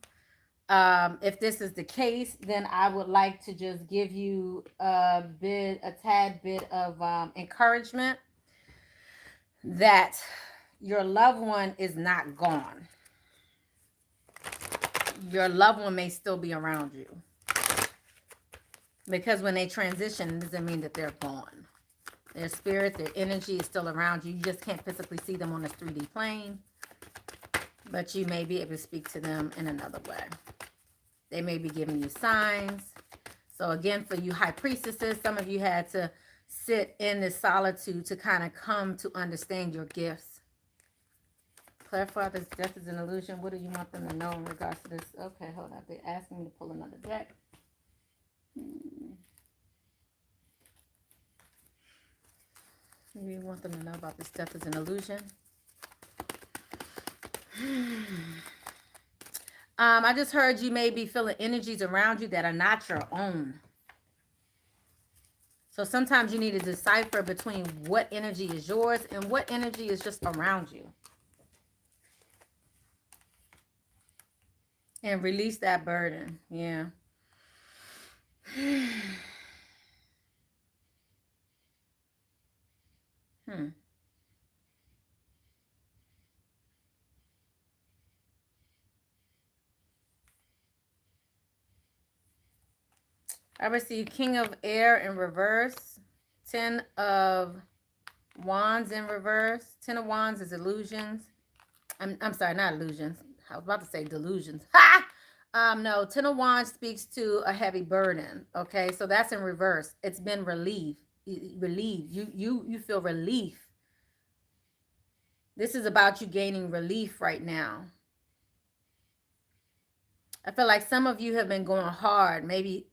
Speaker 1: If this is the case, then I would like to just give you a tad bit of encouragement that your loved one is not gone. Your loved one may still be around you. Because when they transition, it doesn't mean that they're gone. Their spirit, their energy is still around you. You just can't physically see them on this 3D plane. But you may be able to speak to them in another way. They may be giving you signs. So again, for you high priestesses, some of you had to sit in this solitude to kind of come to understand your gifts. Clarify this death is an illusion. What do you want them to know in regards to this? Okay, hold on. They're asking me to pull another deck. What do you want them to know about this death is an illusion? I just heard you may be feeling energies around you that are not your own. So sometimes you need to decipher between what energy is yours and what energy is just around you. And release that burden. Yeah. I receive King of Air in reverse. 10 of Wands in reverse. 10 of Wands is illusions. I'm sorry, not illusions. I was about to say delusions. Ha! No, 10 of Wands speaks to a heavy burden. Okay, so that's in reverse. It's been relieved. Relieved. You feel relief. This is about you gaining relief right now. I feel like some of you have been going hard, maybe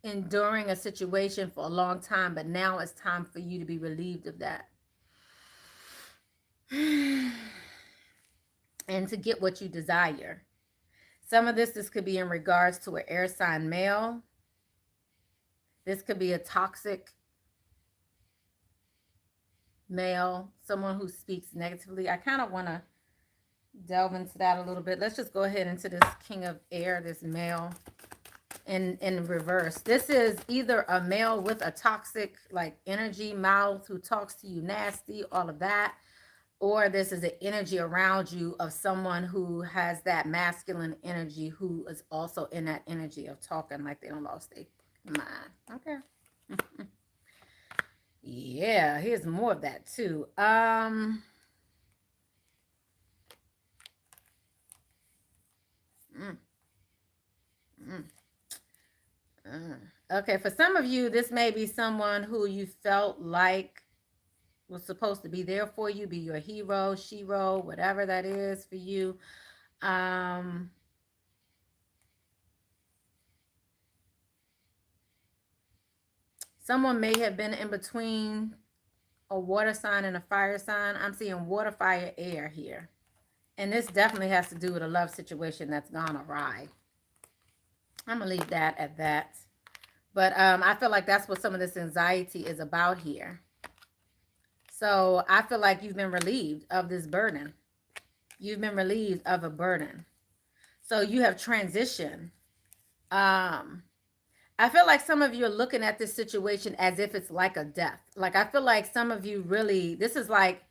Speaker 1: enduring a situation for a long time, but now it's time for you to be relieved of that. And to get what you desire. Some of this could be in regards to an air sign male. This could be a toxic male, someone who speaks negatively. I kind of want to delve into that a little bit. Let's just go ahead into this King of Air, this male in reverse. This is either a male with a toxic like energy mouth who talks to you nasty, all of that, or this is an energy around you of someone who has that masculine energy who is also in that energy of talking like they don't lost their mind. Okay. Yeah, here's more of that too. Okay, for some of you, this may be someone who you felt like was supposed to be there for you, be your hero, shero, whatever that is for you. Someone may have been in between a water sign and a fire sign. I'm seeing water, fire, air here. And this definitely has to do with a love situation that's gone awry. I'm going to leave that at that. But I feel like that's what some of this anxiety is about here. So I feel like you've been relieved of this burden. You've been relieved of a burden. So you have transitioned. I feel like some of you are looking at this situation as if it's like a death. Like I feel like some of you really, this is like,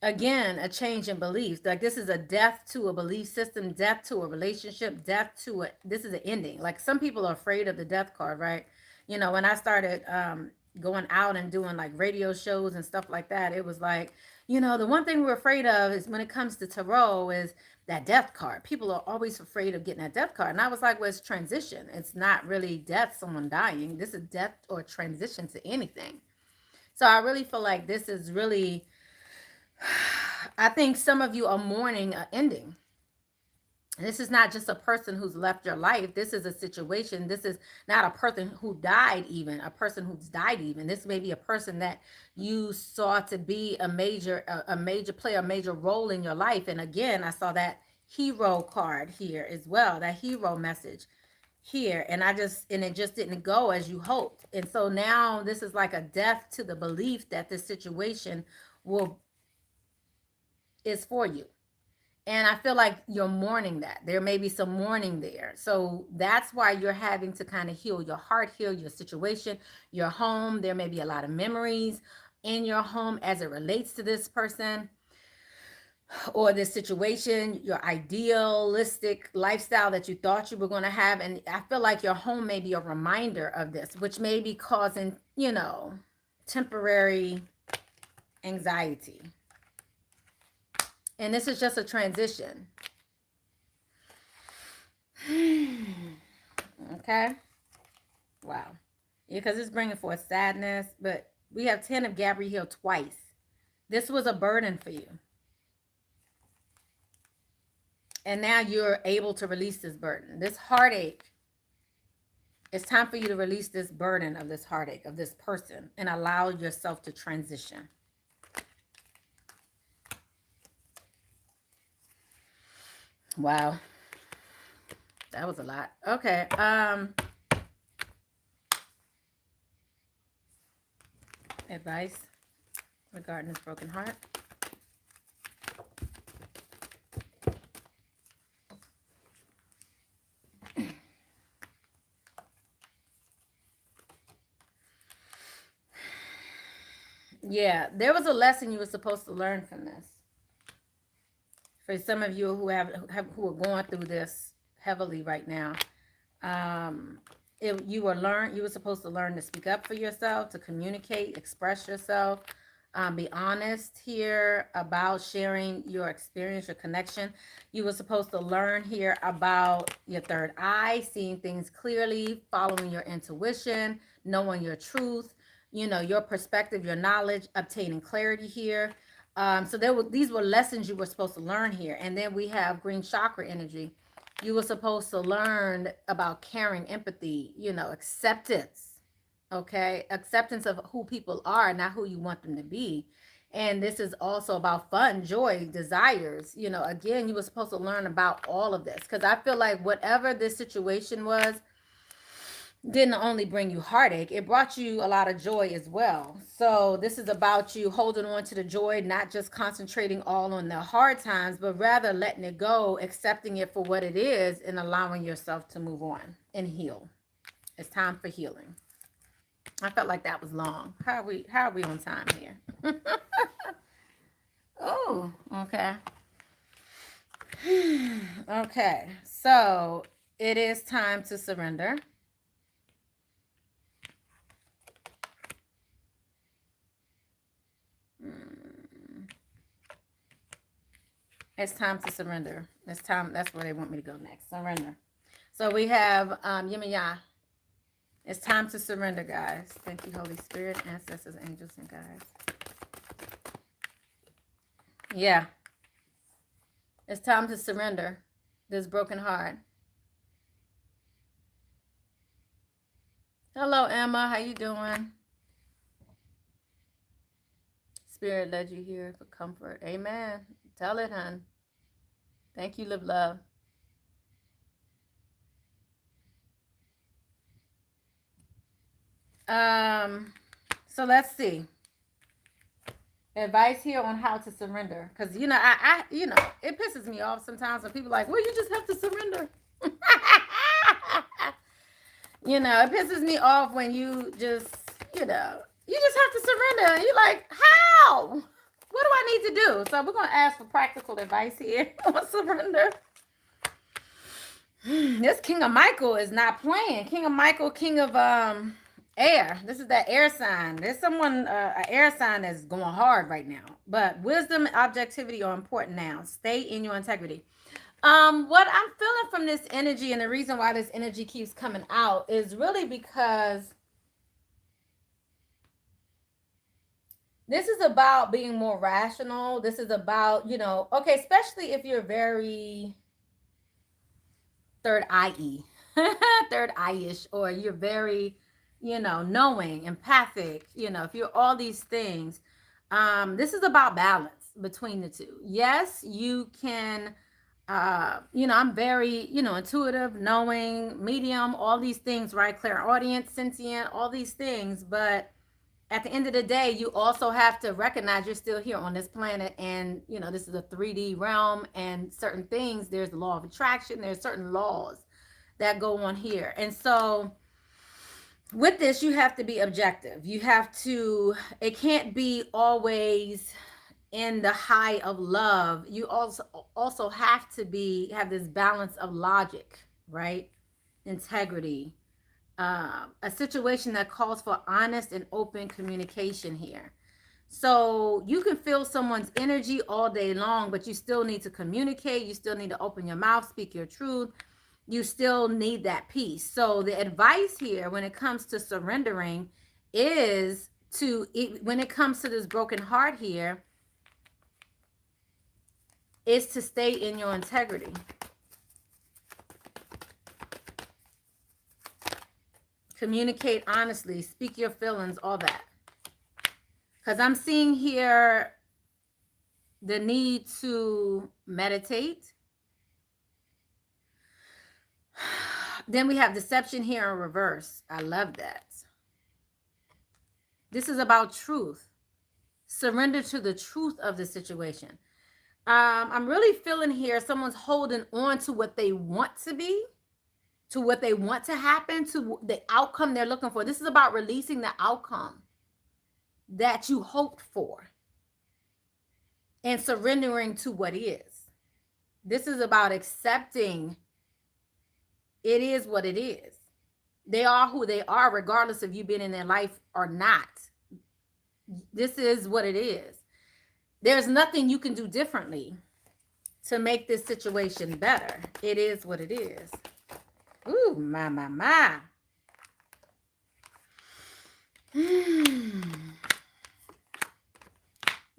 Speaker 1: again, a change in beliefs. Like this is a death to a belief system, death to a relationship, death to this is an ending. Like some people are afraid of the death card, right? You know, when I started going out and doing like radio shows and stuff like that, it was like, you know, the one thing we're afraid of is when it comes to tarot is that death card. People are always afraid of getting that death card. And I was like, well, it's transition. It's not really death, someone dying. This is death or transition to anything. So I really feel like this is really, I think some of you are mourning an ending. This is not just a person who's left your life. This is a situation. This is not a person who died even, a person who's died even. This may be a person that you saw to be a major player, a major role in your life. And again, I saw that hero card here as well, that hero message here. And it just didn't go as you hoped. And so now this is like a death to the belief that this situation is for you. And I feel like you're mourning that. There may be some mourning there. So that's why you're having to kind of heal your heart, heal your situation, your home. There may be a lot of memories in your home as it relates to this person or this situation, your idealistic lifestyle that you thought you were going to have. And I feel like your home may be a reminder of this, which may be causing, you know, temporary anxiety. And this is just a transition. Okay. Wow. Yeah, because it's bringing forth sadness. But we have 10 of Gabrielle twice. This was a burden for you. And now you're able to release this burden, this heartache. It's time for you to release this burden of this heartache, of this person, and allow yourself to transition. Wow. That was a lot. Okay. Advice regarding this broken heart. Yeah, there was a lesson you were supposed to learn from this. For some of you who who are going through this heavily right now, you were supposed to learn to speak up for yourself, to communicate, express yourself, be honest here about sharing your experience, your connection. You were supposed to learn here about your third eye, seeing things clearly, following your intuition, knowing your truth, your perspective, your knowledge, obtaining clarity here. So these were lessons you were supposed to learn here. And then we have green chakra energy. You were supposed to learn about caring, empathy, acceptance. Okay, acceptance of who people are, not who you want them to be. And this is also about fun, joy, desires. Again, you were supposed to learn about all of this, because I feel like whatever this situation was didn't only bring you heartache, it brought you a lot of joy as well. So this is about you holding on to the joy, not just concentrating all on the hard times, but rather letting it go, accepting it for what it is, and allowing yourself to move on and heal. It's time for healing. I felt like that was long. How are we on time here? Oh, okay. Okay. So it is time to surrender. It's time to surrender. It's time. That's where they want me to go next. Surrender. So we have Yemaya. It's time to surrender, guys. Thank you, Holy Spirit, ancestors, angels, and guides. Yeah. It's time to surrender this broken heart. Hello, Emma. How you doing? Spirit led you here for comfort. Amen. Tell it, hon. Thank you, Live Love. So let's see. Advice here on how to surrender, because I it pisses me off sometimes when people are like, well, you just have to surrender. It pisses me off when you just have to surrender, and you're like, how? What do I need to do? So we're going to ask for practical advice here on surrender. This King of Michael is not playing. King of Michael, King of air. This is that air sign. There's someone, an air sign that's going hard right now. But wisdom and objectivity are important now. Stay in your integrity. What I'm feeling from this energy, and the reason why this energy keeps coming out, is really because this is about being more rational. This is about, okay, especially if you're very third eye-y, third eye-ish, or you're very, knowing, empathic, if you're all these things, this is about balance between the two. Yes, you can, I'm very, intuitive, knowing, medium, all these things, right? Clairaudience, sentient, all these things. But at the end of the day, you also have to recognize you're still here on this planet, and this is a 3D realm, and certain things, there's the law of attraction, there's certain laws that go on here. And so with this, you have to be objective. It can't be always in the high of love. You also have to have this balance of logic, right? Integrity, a situation that calls for honest and open communication here. So you can feel someone's energy all day long, but you still need to communicate. You still need to open your mouth, speak your truth. You still need that peace. So the advice here when it comes to surrendering is when it comes to this broken heart here, is to stay in your integrity. Communicate honestly, speak your feelings, all that. Because I'm seeing here the need to meditate. Then we have deception here in reverse. I love that. This is about truth. Surrender to the truth of the situation. I'm really feeling here someone's holding on to what they want to be, to what they want to happen, to the outcome they're looking for. This is about releasing the outcome that you hoped for and surrendering to what is. This is about accepting it is what it is. They are who they are, regardless of you being in their life or not. This is what it is. There's nothing you can do differently to make this situation better. It is what it is. Ooh, my.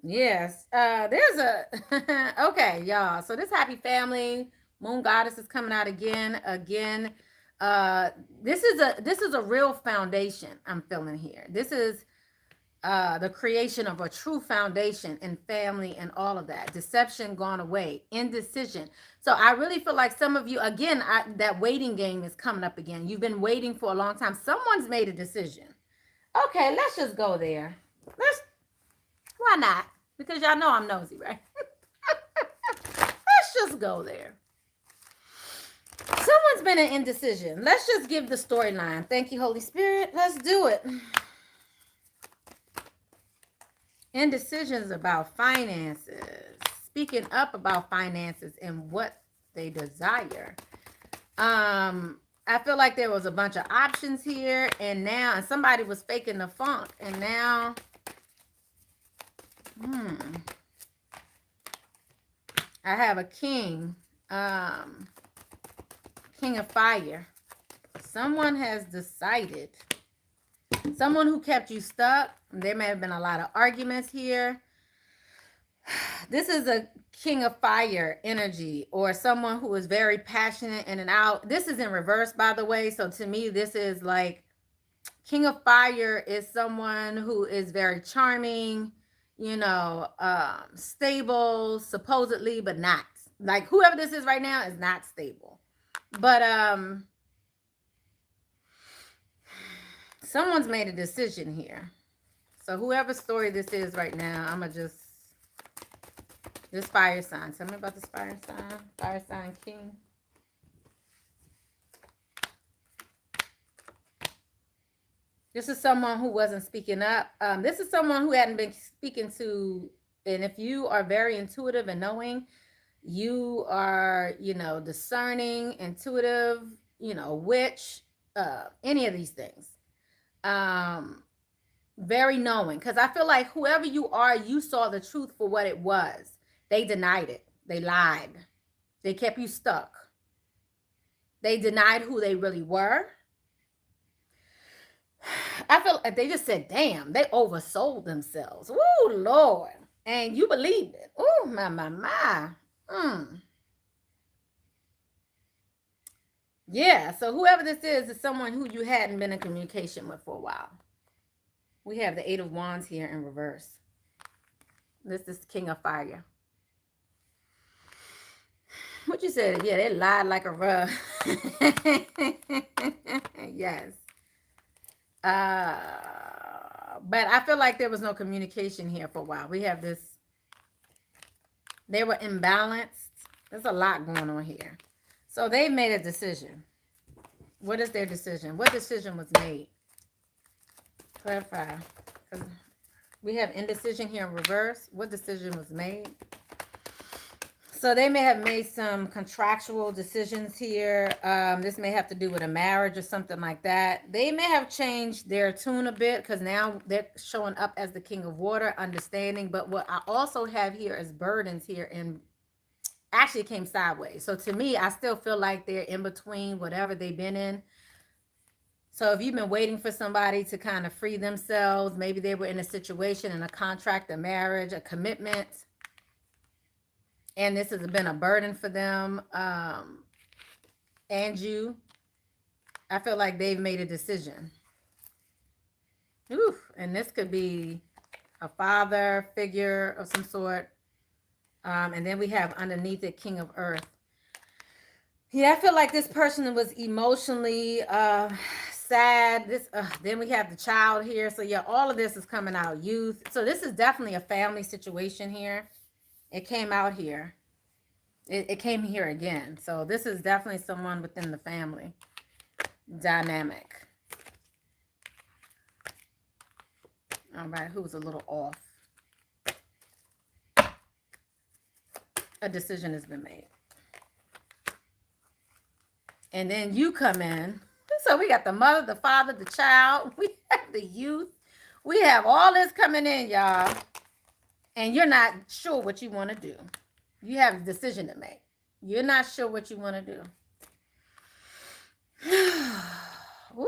Speaker 1: Yes. There's a okay, y'all. So this happy family, Moon Goddess is coming out again. This is a real foundation I'm feeling here. This is the creation of a true foundation in family and all of that. Deception gone away, indecision. So I really feel like some of you, again, that waiting game is coming up again. You've been waiting for a long time. Someone's made a decision. Okay, let's just go there. Why not? Because y'all know I'm nosy, right? Let's just go there. Someone's been in indecision. Let's just give the storyline. Thank you, Holy Spirit. Let's do it. Indecisions about finances. Speaking up about finances and what they desire. I feel like there was a bunch of options here, and somebody was faking the funk, and now, I have a king, king of fire. Someone has decided. Someone who kept you stuck. There may have been a lot of arguments here. This is a king of fire energy, or someone who is very passionate in and out. This is in reverse, by the way. So to me, this is like king of fire is someone who is very charming, stable, supposedly, but not. Like whoever this is right now is not stable. But someone's made a decision here. So whoever story this is right now, I'm going to just, this fire sign. Tell me about this fire sign. Fire sign king. This is someone who wasn't speaking up. This is someone who hadn't been speaking to, and if you are very intuitive and knowing, you are, discerning, intuitive, witch, any of these things. Very knowing, because I feel like whoever you are, you saw the truth for what it was. They denied it. They lied. They kept you stuck. They denied who they really were. I feel like they just said, damn, they oversold themselves. Ooh, Lord. And you believed it. Ooh, my. Yeah, so whoever this is someone who you hadn't been in communication with for a while. We have the 8 of Wands here in reverse. This is King of Fire. What you said? Yeah, they lied like a rug. Yes. But I feel like there was no communication here for a while. We have this. They were imbalanced. There's a lot going on here. So they made a decision. What is their decision? What decision was made? Clarify. We have indecision here in reverse. What decision was made? So they may have made some contractual decisions here. This may have to do with a marriage or something like that. They may have changed their tune a bit because now they're showing up as the King of Water, understanding. But what I also have here is burdens here, and actually it came sideways. So to me, I still feel like they're in between whatever they've been in. So if you've been waiting for somebody to kind of free themselves, maybe they were in a situation, in a contract, a marriage, a commitment. And this has been a burden for them. And you, I feel like they've made a decision. Oof. And this could be a father figure of some sort. And then we have underneath it King of Earth. Yeah, I feel like this person was emotionally sad. Then we have the child here. So yeah, all of this is coming out. Youth. So this is definitely a family situation here. It came out here. It came here again. So this is definitely someone within the family dynamic. All right, who's a little off? A decision has been made. And then you come in. So we got the mother, the father, the child. We have the youth. We have all this coming in, y'all. And you're not sure what you want to do. You have a decision to make. You're not sure what you want to do. Woo.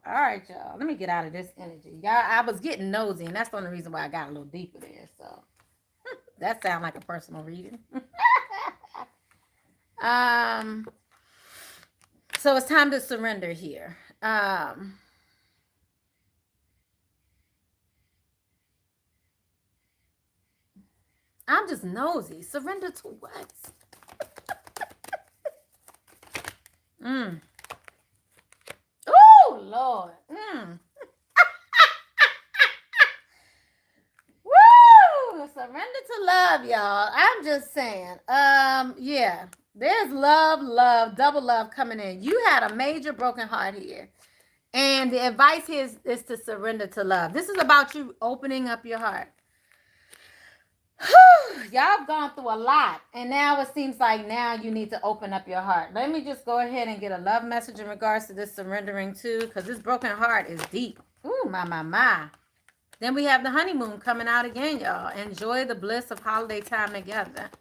Speaker 1: All right, y'all. Let me get out of this energy. Y'all, I was getting nosy, and that's the only reason why I got a little deeper there. So that sounds like a personal reading. So it's time to surrender here. I'm just nosy. Surrender to what? Oh, Lord. Woo! Surrender to love, y'all. I'm just saying. Yeah. There's love, double love coming in. You had a major broken heart here. And the advice here is to surrender to love. This is about you opening up your heart. Y'all have gone through a lot. And now it seems like now you need to open up your heart. Let me just go ahead and get a love message in regards to this surrendering too. Because this broken heart is deep. Ooh, my. Then we have the honeymoon coming out again, y'all. Enjoy the bliss of holiday time together.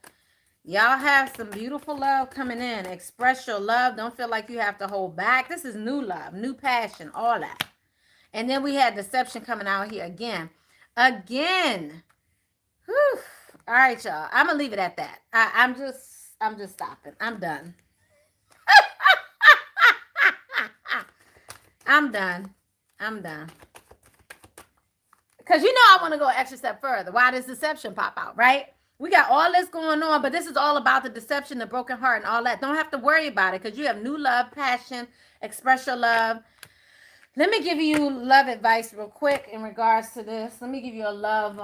Speaker 1: Y'all have some beautiful love coming in. Express your love. Don't feel like you have to hold back. This is new love, new passion, all that. And then we had deception coming out here again. Again. Whew. All right, y'all. I'm going to leave it at that. I'm just stopping. I'm done. I'm done. Because you know I want to go an extra step further. Why does deception pop out, right? We got all this going on, but this is all about the deception, the broken heart, and all that. Don't have to worry about it because you have new love, passion, express your love. Let me give you love advice real quick in regards to this. Let me give you a love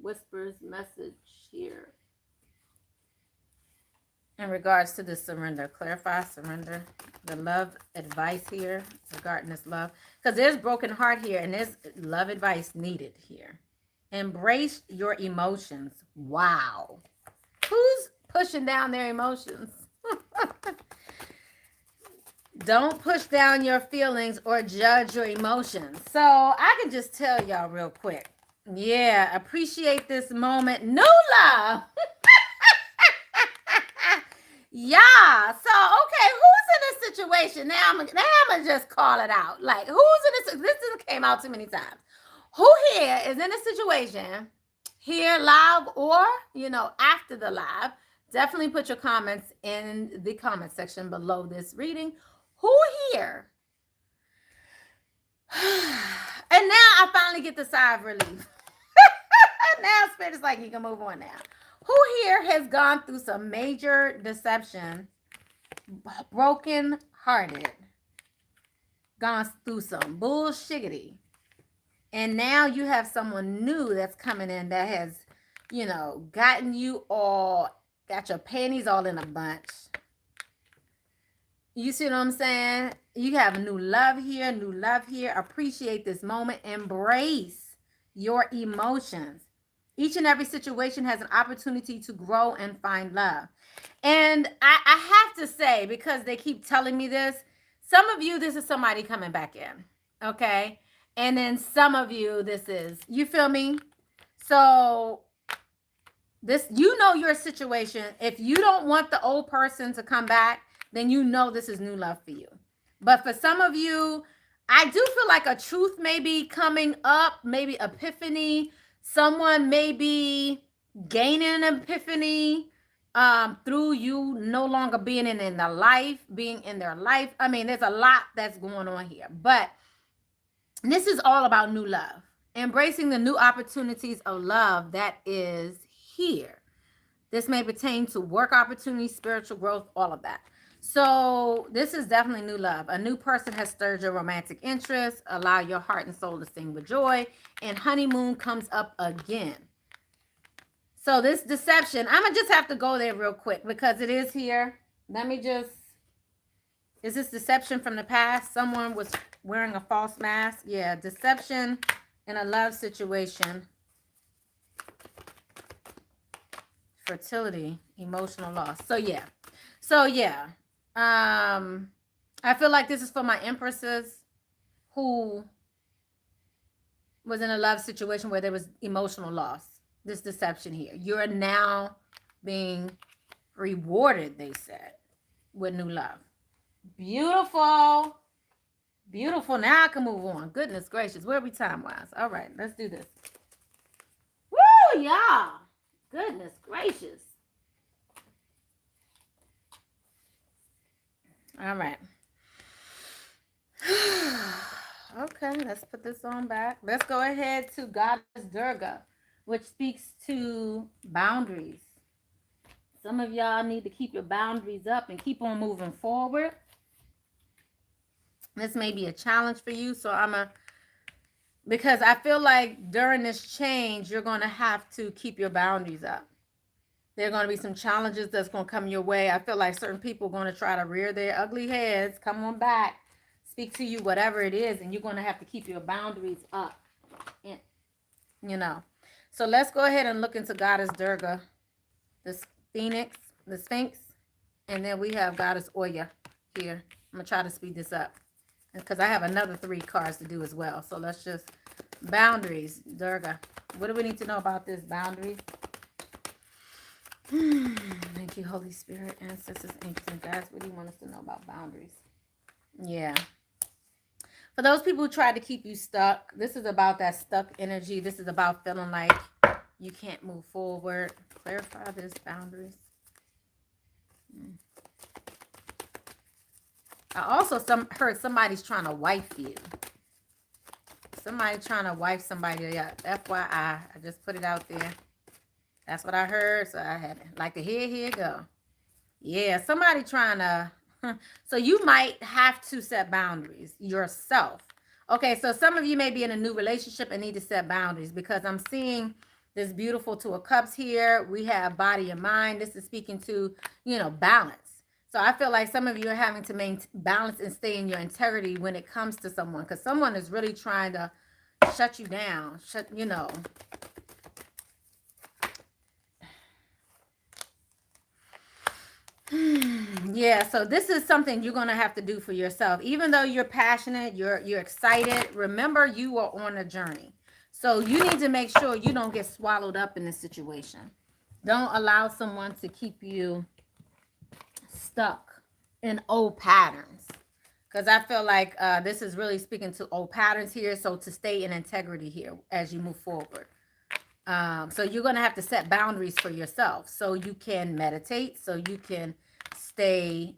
Speaker 1: whispers message here. In regards to the surrender, clarify, surrender, the love advice here regarding this love. Because there's broken heart here and there's love advice needed here. Embrace your emotions. Wow. Who's pushing down their emotions? Don't push down your feelings or judge your emotions. So I can just tell y'all real quick. Yeah, appreciate this moment. No love. Yeah, so okay, who's in this situation? Now I'm gonna just call it out. Like, who's in this? This came out too many times. Who here is in a situation here live or after the live? Definitely put your comments in the comment section below this reading. Who here? And now I finally get the sigh of relief. Now Spirit is like, you can move on now. Who here has gone through some major deception, broken hearted, gone through some bullshiggity, and now you have someone new that's coming in that has, gotten you all, got your panties all in a bunch. You see what I'm saying? You have new love here. Appreciate this moment. Embrace your emotions. Each and every situation has an opportunity to grow and find love. And I have to say, because they keep telling me this, some of you, this is somebody coming back in. Okay? And then some of you, this is, you feel me? So this, your situation. If you don't want the old person to come back, then this is new love for you. But for some of you, I do feel like a truth may be coming up, maybe epiphany. Someone may be gaining an epiphany through you no longer being in their life, being in their life. I mean, there's a lot that's going on here, but this is all about new love, embracing the new opportunities of love that is here. This may pertain to work opportunities, spiritual growth, all of that. So this is definitely new love. A new person has stirred your romantic interest. Allow your heart and soul to sing with joy. And honeymoon comes up again. So this deception, I'm going to just have to go there real quick because it is here. Let me just, is this deception from the past? Someone was wearing a false mask. Yeah, deception in a love situation. Fertility, emotional loss. So yeah. I feel like this is for my empresses who was in a love situation where there was emotional loss. This deception here. You're now being rewarded, they said, with new love. Beautiful. Beautiful. Now I can move on. Goodness gracious. Where are we time-wise? All right, let's do this. Woo, y'all. Goodness gracious. All right. Okay, let's put this on back. Let's go ahead to Goddess Durga, which speaks to boundaries. Some of y'all need to keep your boundaries up and keep on moving forward. This may be a challenge for you, so because I feel like during this change, you're going to have to keep your boundaries up. There are going to be some challenges that's going to come your way. I feel like certain people are going to try to rear their ugly heads, come on back, speak to you, whatever it is, and you're going to have to keep your boundaries up. And, you know. So let's go ahead and look into Goddess Durga, the Phoenix, the Sphinx, and then we have Goddess Oya here. I'm going to try to speed this up because I have another 3 cards to do as well. So let's just, boundaries, Durga. What do we need to know about this boundaries? Thank you, Holy Spirit, ancestors, angels, and guides. What do you want us to know about boundaries? Yeah. For those people who try to keep you stuck, this is about that stuck energy. This is about feeling like you can't move forward. Clarify this, boundaries. I also heard somebody's trying to wife you. Somebody trying to wife somebody. Yeah, FYI, I just put it out there. That's what I heard, so I had like to here it go. Yeah, somebody trying to, so you might have to set boundaries yourself. Okay, so some of you may be in a new relationship and need to set boundaries because I'm seeing this beautiful 2 of Cups here. We have body and mind. This is speaking to, balance. So I feel like some of you are having to maintain balance and stay in your integrity when it comes to someone because someone is really trying to shut you down, Yeah, so this is something you're going to have to do for yourself. Even though you're passionate, you're excited, remember you are on a journey. So you need to make sure you don't get swallowed up in this situation. Don't allow someone to keep you stuck in old patterns. Because I feel like this is really speaking to old patterns here. So to stay in integrity here as you move forward. So you're going to have to set boundaries for yourself so you can meditate, so you can stay,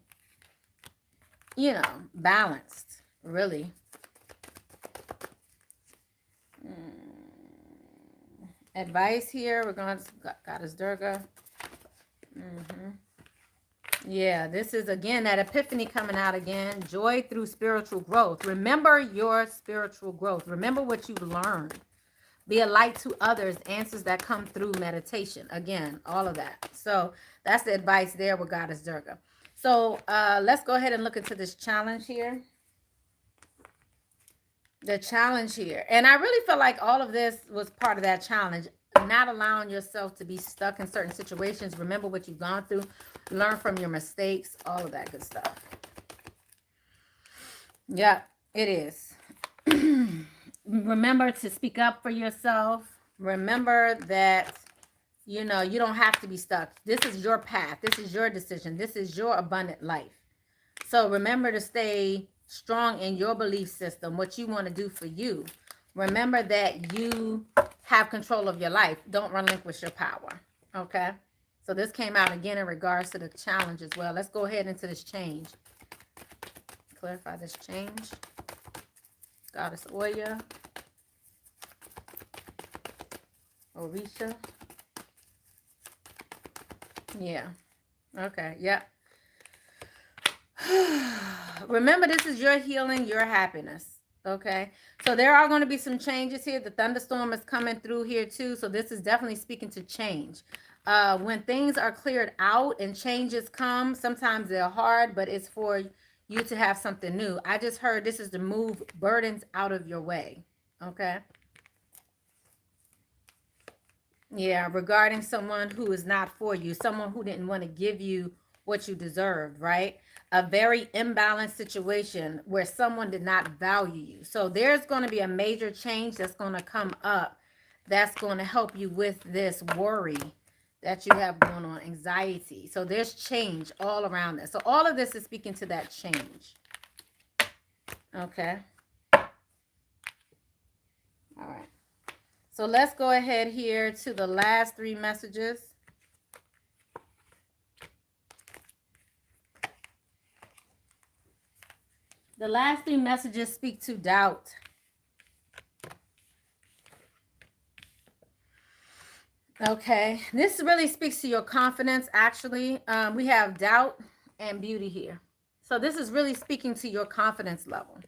Speaker 1: balanced, really. Advice here. We're going to Goddess Durga. Yeah, this is, again, that epiphany coming out again. Joy through spiritual growth. Remember your spiritual growth. Remember what you've learned. Be a light to others, answers that come through meditation. Again, all of that. So that's the advice there with Goddess Durga. So let's go ahead and look into this challenge here. The challenge here. And I really feel like all of this was part of that challenge. Not allowing yourself to be stuck in certain situations. Remember what you've gone through. Learn from your mistakes. All of that good stuff. Yeah, it is. Remember to speak up for yourself. Remember that, you don't have to be stuck. This is your path. This is your decision. This is your abundant life. So remember to stay strong in your belief system, what you want to do for you. Remember that you have control of your life. Don't relinquish your power. Okay. So this came out again in regards to the challenge as well. Let's go ahead into this change. Clarify this change. Goddess Oya. Orisha. Yeah. Okay. Yep. Remember, this is your healing, your happiness. Okay. So there are going to be some changes here. The thunderstorm is coming through here too. So this is definitely speaking to change. When things are cleared out and changes come, sometimes they're hard, but it's for you to have something new. I just heard this is to move burdens out of your way. Okay. Yeah, regarding someone who is not for you, someone who didn't want to give you what you deserved, right? A very imbalanced situation where someone did not value you. So there's going to be a major change that's going to come up that's going to help you with this worry that you have going on, anxiety. So there's change all around this. So all of this is speaking to that change. Okay. All right. So let's go ahead here to the last three messages. The last three messages speak to doubt. Okay, this really speaks to your confidence, actually. We have doubt and beauty here. So this is really speaking to your confidence level.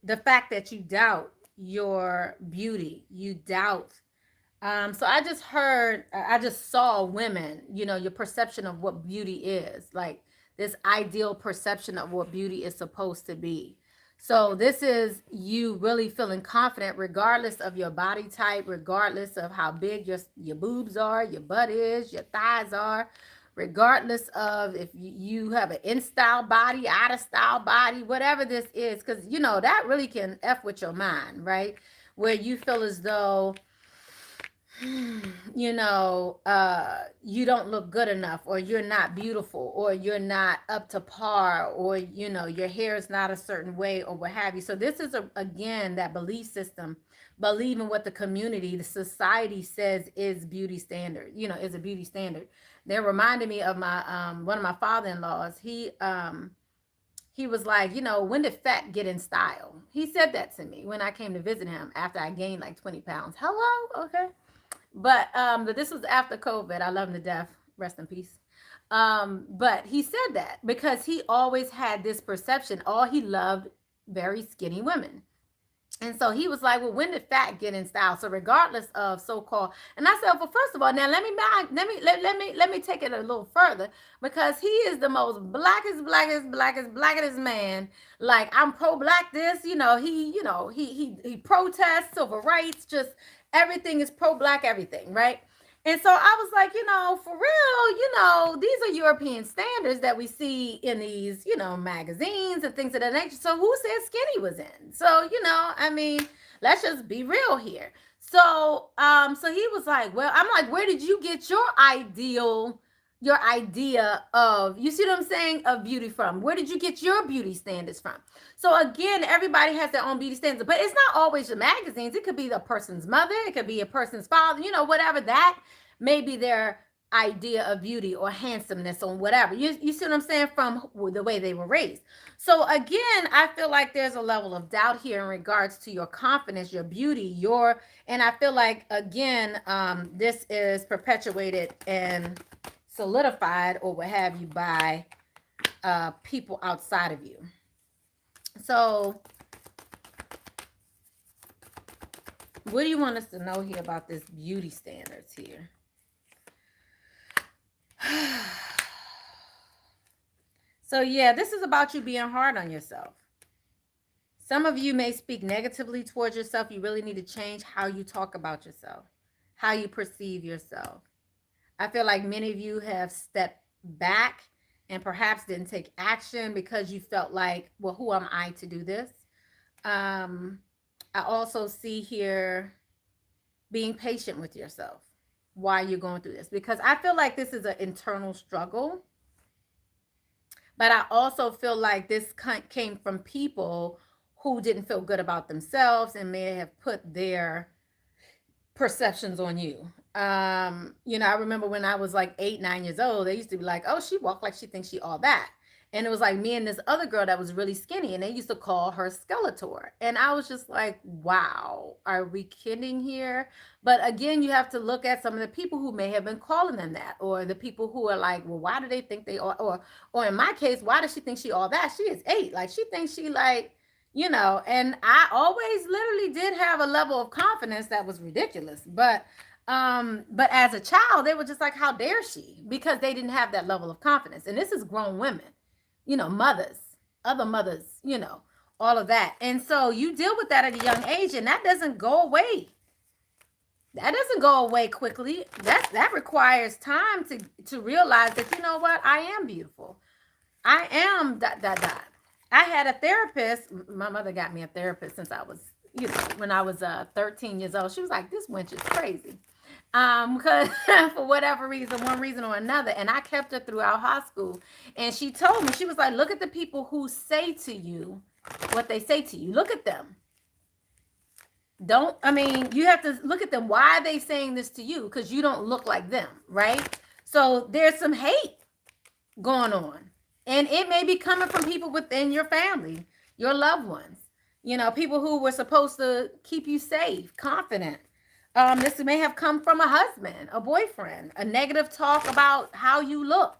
Speaker 1: The fact that you doubt your beauty, you doubt. So I just saw women, you know, your perception of what beauty is, like this ideal perception of what beauty is supposed to be. So this is you really feeling confident regardless of your body type, regardless of how big your boobs are, your butt is, your thighs are, regardless of if you have an in-style body, out-of-style body, whatever this is, because, you know, that really can F with your mind, right? Where you feel as though, you know, you don't look good enough, or you're not beautiful, or you're not up to par, or, you know, your hair is not a certain way, or what have you. So this is, again, that belief system, believing what the community, the society says is beauty standard, you know, is a beauty standard. They're reminding me of my, one of my father-in-laws. He was like, you know, when did fat get in style? He said that to me when I came to visit him after I gained like 20 pounds. Hello? Okay. But this was after COVID. I love him to death. Rest in peace. But he said that because he always had this perception. All he loved very skinny women. And so he was like, well, when did fat get in style? So regardless of so-called, and I said, well, first of all, now let me take it a little further, because he is the most blackest man. Like, I'm pro-black this, you know, he protests civil rights, just everything is pro-black, everything, right? And so I was like, you know, for real, you know, these are European standards that we see in these, you know, magazines and things of that nature. So who said skinny was in? So, you know, I mean, let's just be real here. So, so he was like, well, I'm like, where did you get your idea of, you see what I'm saying, of beauty from? Where did you get your beauty standards from? So again, everybody has their own beauty standards, but it's not always the magazines. It could be the person's mother, it could be a person's father, you know, whatever that may be their idea of beauty or handsomeness or whatever. You see what I'm saying, from the way they were raised. So again, I feel like there's a level of doubt here in regards to your confidence, your beauty, and I feel like, again, this is perpetuated and solidified or what have you by people outside of you. So what do you want us to know here about this beauty standards here? So yeah, this is about you being hard on yourself. Some of you may speak negatively towards yourself. You really need to change how you talk about yourself, how you perceive yourself. I feel like many of you have stepped back and perhaps didn't take action because you felt like, well, who am I to do this? I also see here being patient with yourself while you're going through this, because I feel like this is an internal struggle. But I also feel like this came from people who didn't feel good about themselves and may have put their perceptions on you. You know, I remember when I was like 8, 9 years old, they used to be like, oh, she walked like she thinks she all that. And it was like me and this other girl that was really skinny, and they used to call her Skeletor. And I was just like, wow, are we kidding here? But again, you have to look at some of the people who may have been calling them that, or the people who are like, well, why do they think they are? Or in my case, why does she think she all that? She is 8. Like, she thinks she like, you know, and I always literally did have a level of confidence that was ridiculous. But as a child, they were just like, how dare she? Because they didn't have that level of confidence. And this is grown women, you know, mothers, other mothers, you know, all of that. And so you deal with that at a young age, and that doesn't go away. That doesn't go away quickly. That requires time to realize that, you know what, I am beautiful. I am ... I had a therapist. My mother got me a therapist since I was, you know, when I was 13 years old. She was like, this wench is crazy. Because for whatever reason, one reason or another, and I kept her throughout high school. And she told me, she was like, look at the people who say to you what they say to you. Look at them. You have to look at them. Why are they saying this to you? Because you don't look like them, right? So there's some hate going on. And it may be coming from people within your family, your loved ones, you know, people who were supposed to keep you safe, confident. This may have come from a husband, a boyfriend, a negative talk about how you look.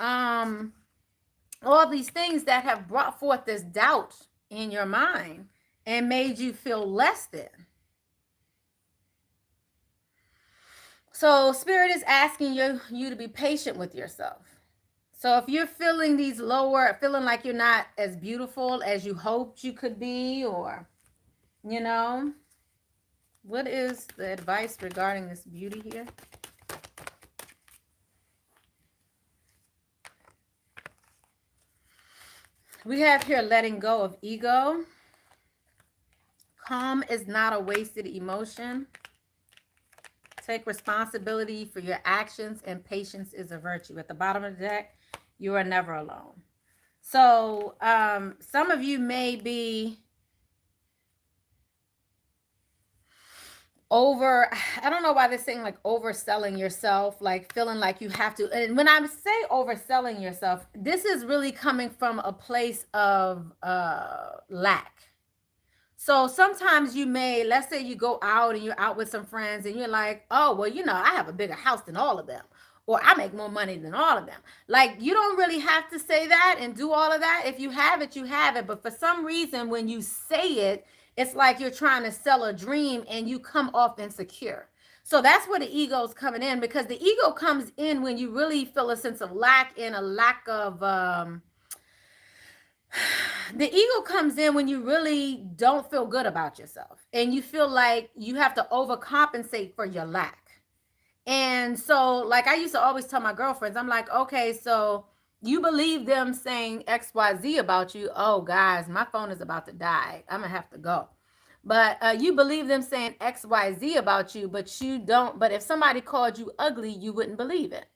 Speaker 1: All these things that have brought forth this doubt in your mind and made you feel less than. So Spirit is asking you to be patient with yourself. So if you're feeling these lower, feeling like you're not as beautiful as you hoped you could be, or, you know, what is the advice regarding this beauty here? We have here letting go of ego. Calm is not a wasted emotion. Take responsibility for your actions, and patience is a virtue. At the bottom of the deck, you are never alone. So some of you may be I don't know why they're saying like overselling yourself, like feeling like you have to. And when I say overselling yourself, this is really coming from a place of lack. So sometimes you may, let's say you go out and you're out with some friends and you're like, oh, well, you know, I have a bigger house than all of them, or I make more money than all of them. Like, you don't really have to say that and do all of that. If you have it, you have it. But for some reason, when you say it, it's like you're trying to sell a dream and you come off insecure. So that's where the ego is coming in, because the ego comes in when you really feel a sense of lack and a lack of, the ego comes in when you really don't feel good about yourself and you feel like you have to overcompensate for your lack. And so, like, I used to always tell my girlfriends, I'm like, okay, so you believe them saying XYZ about you. Oh, guys, my phone is about to die. I'm going to have to go. But you believe them saying XYZ about you, but you don't. But if somebody called you ugly, you wouldn't believe it.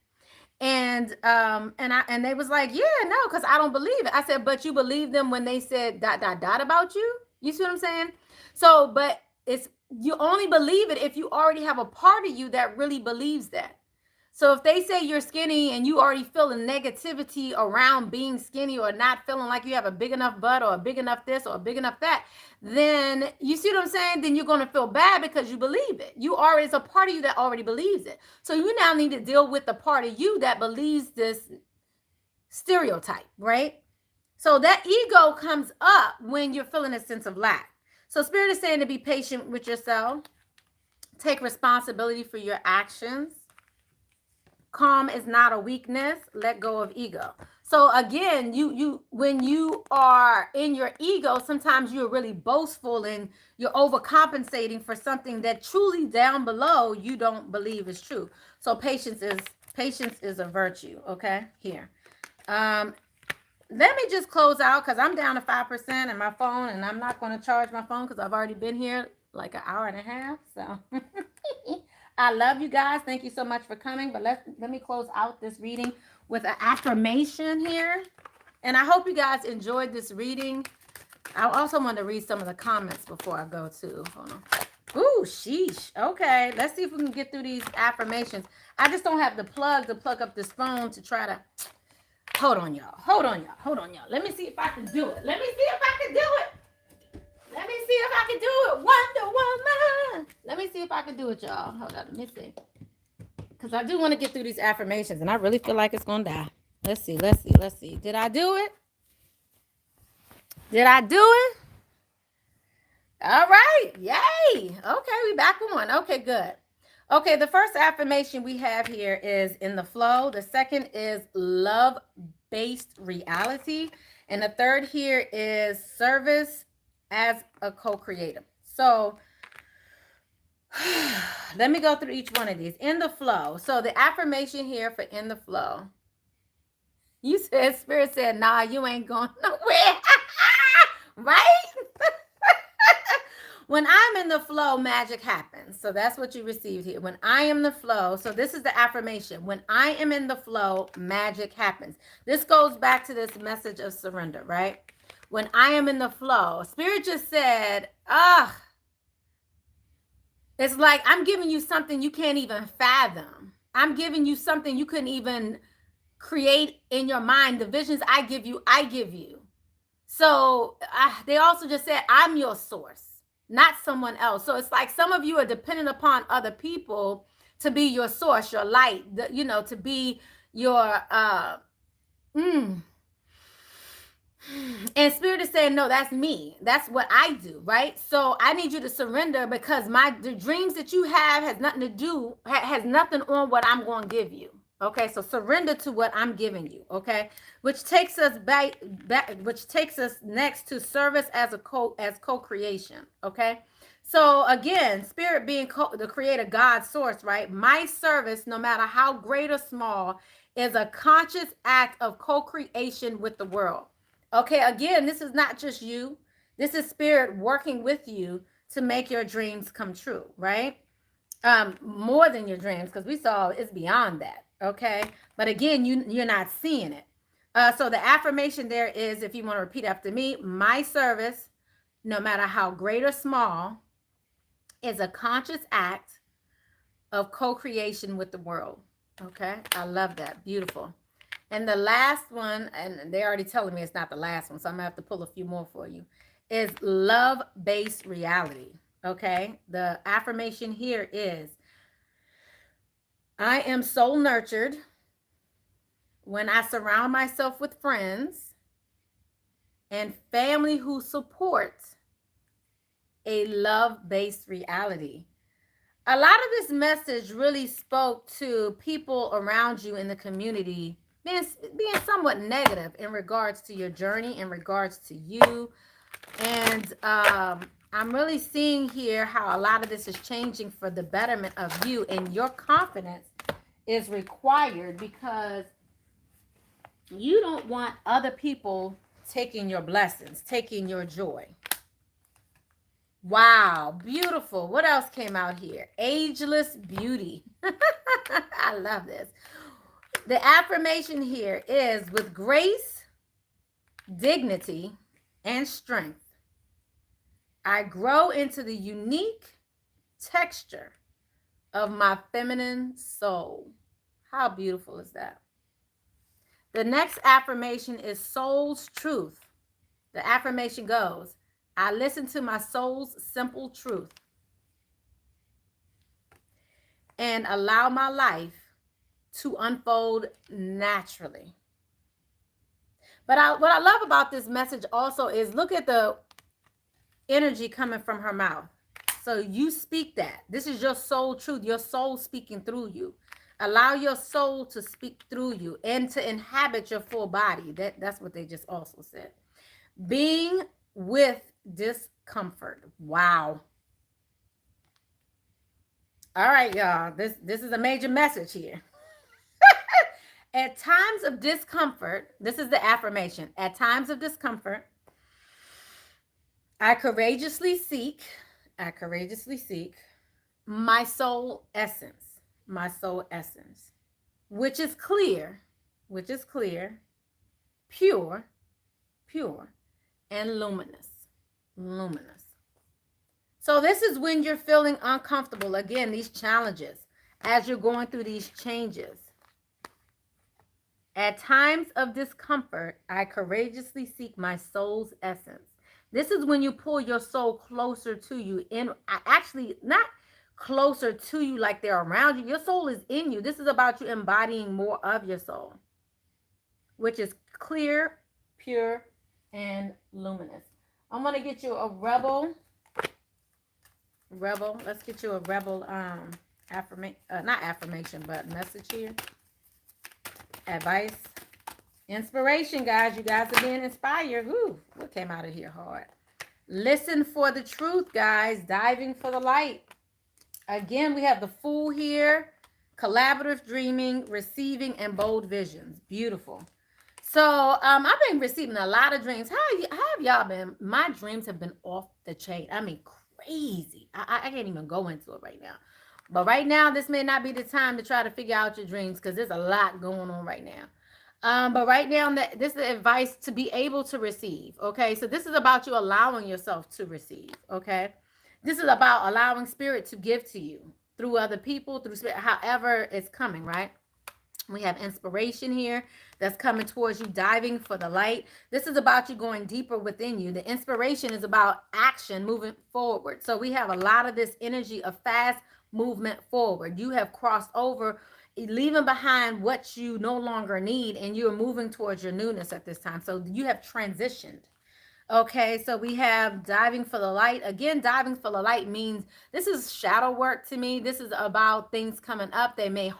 Speaker 1: And they was like, yeah, no, because I don't believe it. I said, but you believe them when they said ... about you. You see what I'm saying? So, but you only believe it if you already have a part of you that really believes that. So if they say you're skinny and you already feel the negativity around being skinny, or not feeling like you have a big enough butt or a big enough this or a big enough that, then you see what I'm saying? Then you're going to feel bad because you believe it. It's a part of you that already believes it. So you now need to deal with the part of you that believes this stereotype, right? So that ego comes up when you're feeling a sense of lack. So Spirit is saying to be patient with yourself. Take responsibility for your actions. Calm is not a weakness. Let go of ego. So again, you when you are in your ego, sometimes you're really boastful and you're overcompensating for something that truly down below you don't believe is true. So patience is a virtue. Okay, here. Let me just close out because I'm down to 5% in my phone, and I'm not going to charge my phone because I've already been here like an hour and a half. So I love you guys. Thank you so much for coming. But let me close out this reading with an affirmation here. And I hope you guys enjoyed this reading. I also want to read some of the comments before I go too. Hold on. Ooh, sheesh. Okay, let's see if we can get through these affirmations. I just don't have the plug to plug up this phone to try to. Hold on, y'all. Hold on, y'all. Hold on, y'all. Let me see if I can do it. Let me see if I can do it. Let me see if I can do it. Wonder Woman. Let me see if I can do it, y'all. Hold on. Let me see. Because I do want to get through these affirmations, and I really feel like it's going to die. Let's see. Let's see. Let's see. Did I do it? Did I do it? All right. Yay. Okay, we back on. Okay, good. Okay, the first affirmation we have here is in the flow. The second is love-based reality. And the third here is service as a co-creator. So let me go through each one of these. In the flow. So the affirmation here for in the flow. You said, Spirit said, nah, you ain't going nowhere. Right? When I'm in the flow, magic happens. So that's what you received here. When I am the flow, so this is the affirmation. When I am in the flow, magic happens. This goes back to this message of surrender, right? When I am in the flow, Spirit just said, it's like I'm giving you something you can't even fathom. I'm giving you something you couldn't even create in your mind. The visions I give you, I give you. So they also just said, I'm your source, not someone else. So it's like some of you are dependent upon other people to be your source, your light, to be your, and Spirit is saying, no, that's me. That's what I do, right? So I need you to surrender because the dreams that you have has nothing to do, has nothing on what I'm going to give you. Okay, so surrender to what I'm giving you. Okay, which takes us back, which takes us next to service as co-creation. Okay, so again, Spirit being the creator, God source, right? My service, no matter how great or small, is a conscious act of co-creation with the world. Okay, again, this is not just you. This is Spirit working with you to make your dreams come true, right? More than your dreams, because we saw it's beyond that. Okay, but again, you're not seeing it. So the affirmation there is, if you want to repeat after me, my service, no matter how great or small, is a conscious act of co-creation with the world. Okay, I love that. Beautiful. And the last one, and they're already telling me it's not the last one, so I'm gonna have to pull a few more for you, is love-based reality. Okay, the affirmation here is, I am soul nurtured when I surround myself with friends and family who support a love-based reality. A lot of this message really spoke to people around you in the community being somewhat negative in regards to your journey, in regards to you. And I'm really seeing here how a lot of this is changing for the betterment of you, and your confidence is required because you don't want other people taking your blessings, taking your joy. Wow, beautiful. What else came out here? Ageless beauty. I love this. The affirmation here is, with grace, dignity, and strength, I grow into the unique texture of my feminine soul. How beautiful is that? The next affirmation is soul's truth. The affirmation goes, I listen to my soul's simple truth and allow my life to unfold naturally. But what I love about this message also is, look at the energy coming from her mouth. So you speak that. This is your soul truth, your soul speaking through you. Allow your soul to speak through you and to inhabit your full body. That's what they just also said. Being with discomfort. Wow. All right, y'all. This is a major message here. At times of discomfort, this is the affirmation. At times of discomfort, I courageously seek my soul essence, which is clear, pure, and luminous. So this is when you're feeling uncomfortable. Again, these challenges as you're going through these changes. At times of discomfort, I courageously seek my soul's essence. This is when you pull your soul closer to you. Actually, not closer to you like they're around you. Your soul is in you. This is about you embodying more of your soul, which is clear, pure, and luminous. I'm going to get you a rebel. Let's get you a rebel not affirmation, but message here. Advice. Inspiration, guys. You guys are being inspired. Woo, what came out of here hard? Listen for the truth, guys. Diving for the light. Again, we have the Fool here. Collaborative dreaming, receiving, and bold visions. Beautiful. So I've been receiving a lot of dreams. How have y'all been? My dreams have been off the chain. I mean, crazy. I can't even go into it right now. But right now, this may not be the time to try to figure out your dreams because there's a lot going on right now. But right now, this is advice to be able to receive. Okay, so this is about you allowing yourself to receive. Okay, this is about allowing spirit to give to you through other people, through spirit, however it's coming. Right? We have inspiration here that's coming towards you, diving for the light. This is about you going deeper within you. The inspiration is about action, moving forward. So we have a lot of this energy of fast movement forward. You have crossed over, leaving behind what you no longer need, and you're moving towards your newness at this time. So you have transitioned. Okay, so we have diving for the light. Again, diving for the light means this is shadow work to me. This is about things coming up. They may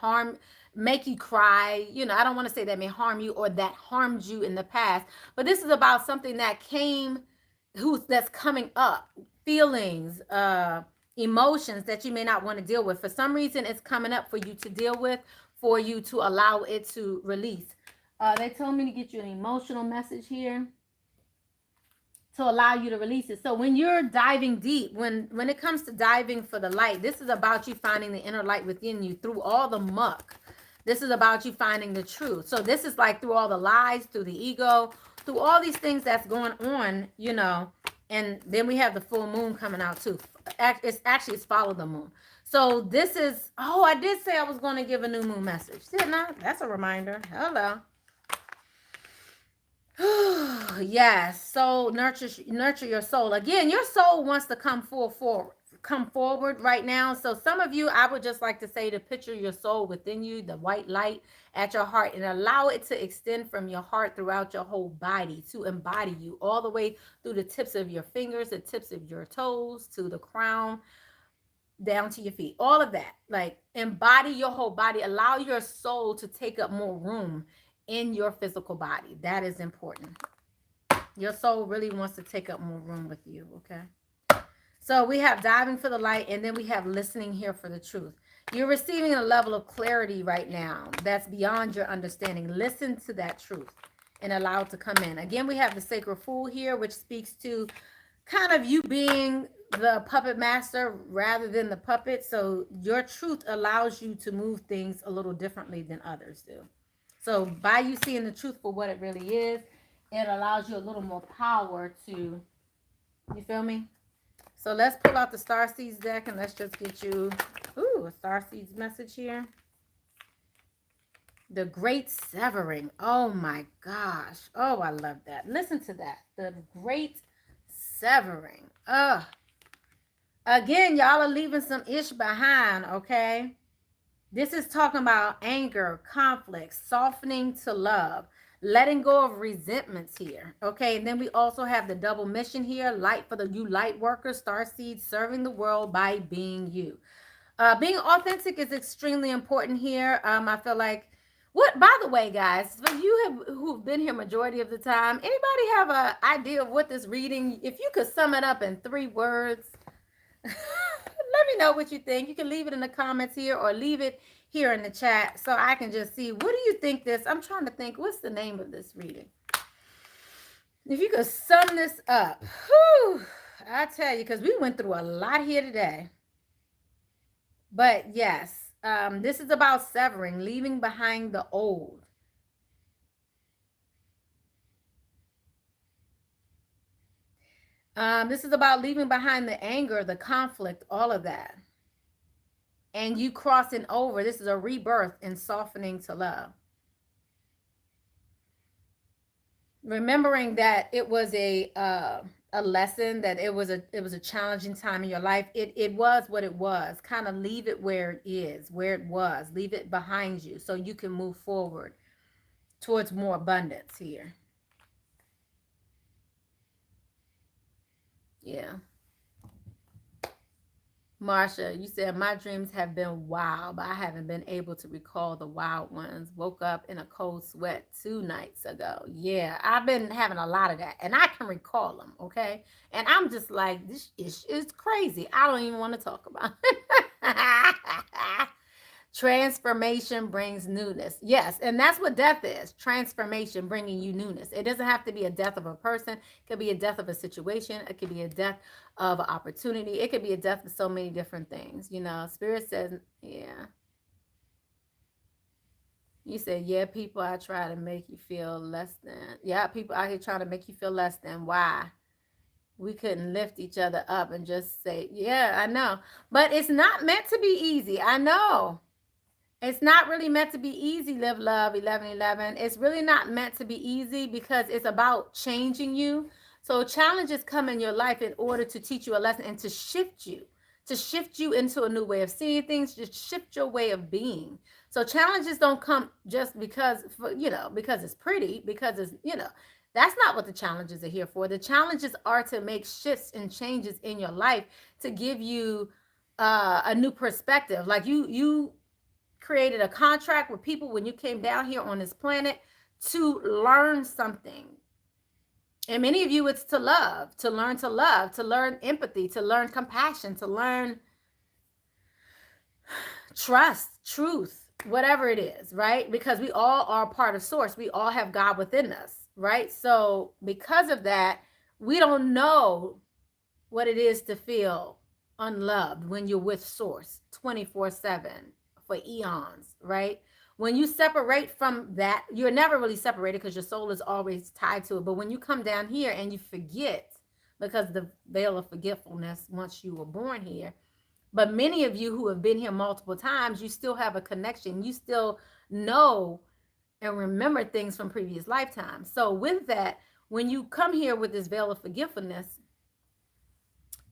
Speaker 1: make you cry. You know, I don't want to say that may harm you or that harmed you in the past, but this is about something that that's coming up. Feelings, emotions that you may not want to deal with. For some reason, it's coming up for you to deal with, for you to allow it to release. They told me to get you an emotional message here to allow you to release it. So when you're diving deep, when it comes to diving for the light, this is about you finding the inner light within you through all the muck. This is about you finding the truth. So this is like through all the lies, through the ego, through all these things that's going on, you know. And then we have the full moon coming out too. It's follow the moon. So this is, I did say I was going to give a new moon message, didn't I? That's a reminder. Hello. Yes. So nurture your soul. Again, your soul wants to come forward right now. So some of you, I would just like to say to picture your soul within you, the white light at your heart, and allow it to extend from your heart throughout your whole body to embody you all the way through the tips of your fingers, the tips of your toes, to the crown, down to your feet. All of that. Like, embody your whole body. Allow your soul to take up more room in your physical body. That is important. Your soul really wants to take up more room with you, okay? So we have diving for the light, and then we have listening here for the truth. You're receiving a level of clarity right now that's beyond your understanding. Listen to that truth and allow it to come in. Again, we have the sacred fool here, which speaks to kind of you being the puppet master rather than the puppet. So your truth allows you to move things a little differently than others do. So by you seeing the truth for what it really is, it allows you a little more power to, you feel me? So let's pull out the Starseeds deck and let's just get you, a Starseeds message here. The Great Severing. Oh my gosh. Oh, I love that. Listen to that. The Great Severing. Again, y'all are leaving some ish behind, okay? This is talking about anger, conflict, softening to love, letting go of resentments here. Okay, and then we also have the double mission here, light for you light workers, starseeds, serving the world by being you. Being authentic is extremely important here. I feel like, by the way, guys, for you who've been here majority of the time, anybody have an idea of what this reading, if you could sum it up in 3 words, let me know what you think. You can leave it in the comments here or leave it here in the chat so I can just see, what do you think this, I'm trying to think, what's the name of this reading? If you could sum this up, I tell you, because we went through a lot here today. But yes, this is about severing, leaving behind the old. This is about leaving behind the anger, the conflict, all of that. And you crossing over. This is a rebirth and softening to love. Remembering that it was a lesson, that it was a challenging time in your life. It was what it was. Kind of leave it where it is, where it was. Leave it behind you so you can move forward towards more abundance here. Yeah. Marsha, you said my dreams have been wild, but I haven't been able to recall the wild ones. Woke up in a cold sweat 2 nights ago. Yeah, I've been having a lot of that, and I can recall them. Okay, and I'm just like, this is crazy. I don't even want to talk about it. Transformation brings newness. Yes, and that's what death is. Transformation bringing you newness. It doesn't have to be a death of a person. It could be a death of a situation. It could be a death of an opportunity. It could be a death of so many different things. Spirit says, yeah. You said, yeah, people I try to make you feel less than. Yeah, people out here trying to make you feel less than. Why? We couldn't lift each other up and just say, yeah, I know. But it's not meant to be easy. I know. It's not really meant to be easy, live love 1111. It's really not meant to be easy because it's about changing you. So challenges come in your life in order to teach you a lesson and to shift you into a new way of seeing things, to shift your way of being. So challenges don't come just because it's pretty, because that's not what the challenges are here for. The challenges are to make shifts and changes in your life to give you a new perspective. Like you created a contract with people when you came down here on this planet to learn something. And many of you, it's to love, to learn empathy, to learn compassion, to learn trust, truth, whatever it is, right? Because we all are part of source. We all have God within us, right? So because of that, we don't know what it is to feel unloved when you're with source 24/7 for eons, right? When you separate from that, you're never really separated because your soul is always tied to it. But when you come down here and you forget, because the veil of forgetfulness once you were born here, but many of you who have been here multiple times, you still have a connection. You still know and remember things from previous lifetimes. So with that, when you come here with this veil of forgetfulness,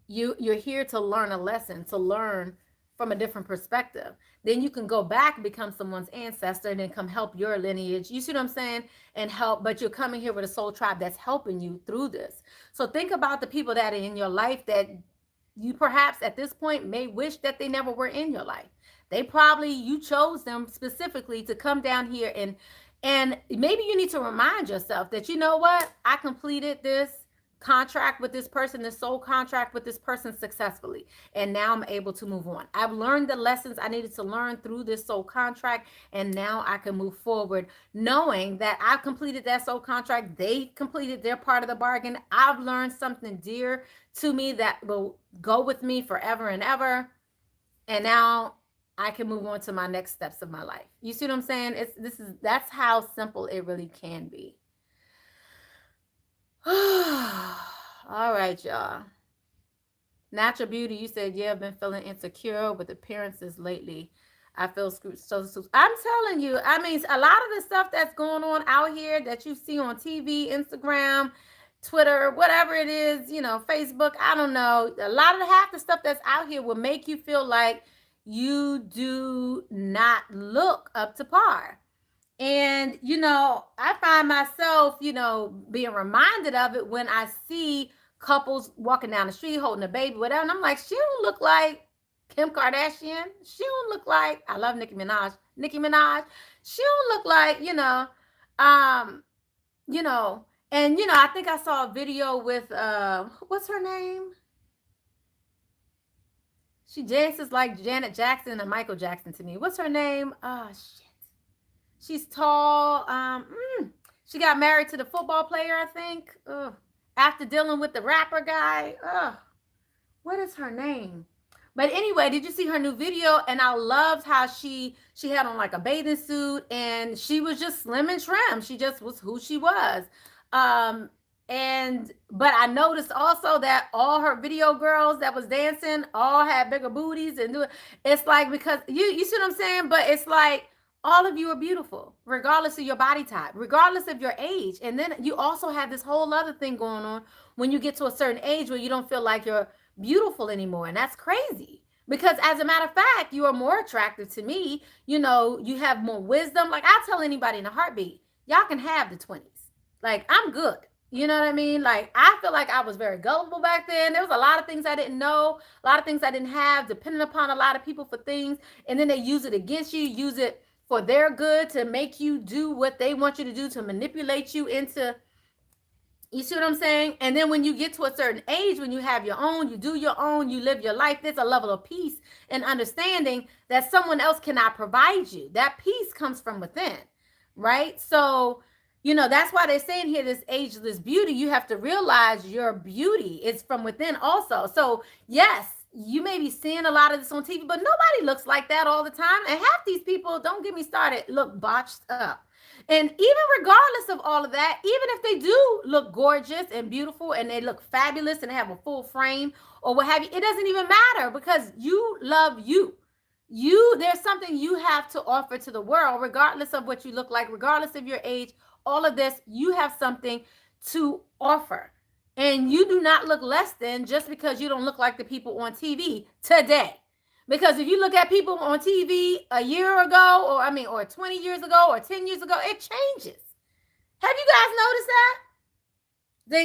Speaker 1: you're here to learn a lesson, to learn from a different perspective. Then you can go back and become someone's ancestor and then come help your lineage. You see what I'm saying? And help, but you're coming here with a soul tribe that's helping you through this. So think about the people that are in your life that you perhaps at this point may wish that they never were in your life. You chose them specifically to come down here and maybe you need to remind yourself that, you know what? I completed this contract with this person, this soul contract with this person successfully. And now I'm able to move on. I've learned the lessons I needed to learn through this soul contract. And now I can move forward knowing that I've completed that soul contract. They completed their part of the bargain. I've learned something dear to me that will go with me forever and ever. And now I can move on to my next steps of my life. You see what I'm saying? That's how simple it really can be. All right, y'all. Natural beauty, you said, yeah, I've been feeling insecure with appearances lately. I feel so. I'm telling you, I mean, a lot of the stuff that's going on out here that you see on TV, Instagram, Twitter, whatever it is, Facebook, I don't know. A lot of half the stuff that's out here will make you feel like you do not look up to par. And, I find myself, being reminded of it when I see couples walking down the street holding a baby, whatever. And I'm like, she don't look like Kim Kardashian. She don't look like, I love Nicki Minaj. She don't look like, and, I think I saw a video with, what's her name? She dances like Janet Jackson and Michael Jackson to me. What's her name? Oh, shit. She's tall. She got married to the football player, I think. After dealing with the rapper guy. What is her name? But anyway, did you see her new video? And I loved how she had on like a bathing suit and she was just slim and trim. She just was who she was. But I noticed also that all her video girls that was dancing all had bigger booties and doing. It's like, because you see what I'm saying? But it's like all of you are beautiful, regardless of your body type, regardless of your age. And then you also have this whole other thing going on when you get to a certain age where you don't feel like you're beautiful anymore, and that's crazy. Because as a matter of fact, you are more attractive to me. You know, you have more wisdom. Like, I'll tell anybody in a heartbeat, y'all can have the 20s. Like, I'm good. You know what I mean? Like, I feel like I was very gullible back then. There was a lot of things I didn't know, a lot of things I didn't have, depending upon a lot of people for things. And then they use it against you, use it for their good, to make you do what they want you to do, to manipulate you into, you see what I'm saying? And then when you get to a certain age, when you have your own, you do your own, you live your life, there's a level of peace and understanding that someone else cannot provide you. That peace comes from within, right? So, you know, that's why they're saying here, this ageless beauty, you have to realize your beauty is from within also. So yes, you may be seeing a lot of this on TV, but nobody looks like that all the time. And half these people, don't get me started, look botched up. And even regardless of all of that, even if they do look gorgeous and beautiful and they look fabulous and they have a full frame or what have you, it doesn't even matter, because you love you. There's something you have to offer to the world, regardless of what you look like, regardless of your age, all of this, you have something to offer. And you do not look less than just because you don't look like the people on TV today. Because if you look at people on TV a year ago, or 20 years ago, or 10 years ago, it changes. Have you guys noticed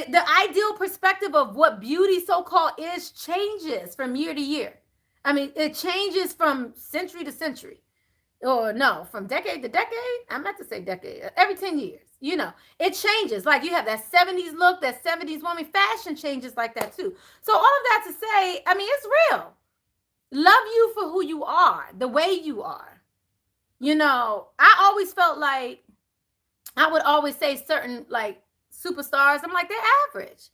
Speaker 1: that? The ideal perspective of what beauty so-called is changes from year to year. I mean, it changes from century to century. Or no, from decade to decade. I meant to say decade. Every 10 years. You know, it changes. Like, you have that 70s look, that 70s woman. Fashion changes like that too. So all of that to say, I mean, it's real. Love you for who you are, the way you are. You know, I always felt like, I would always say certain like superstars, I'm like, they're average.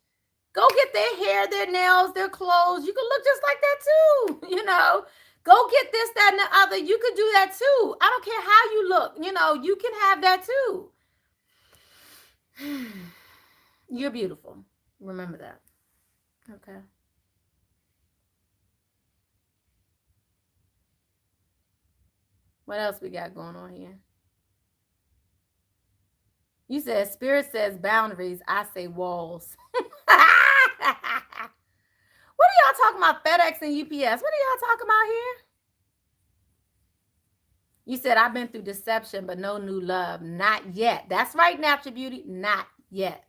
Speaker 1: Go get their hair, their nails, their clothes. You can look just like that too. You know, go get this, that, and the other. You could do that too. I don't care how you look. You know, you can have that too. You're beautiful. Remember that. Okay. What else we got going on here? You said spirit says boundaries. I say walls. What are y'all talking about? FedEx and UPS. What are y'all talking about here? You said, I've been through deception, but no new love. Not yet. That's right, Natural Beauty. Not yet.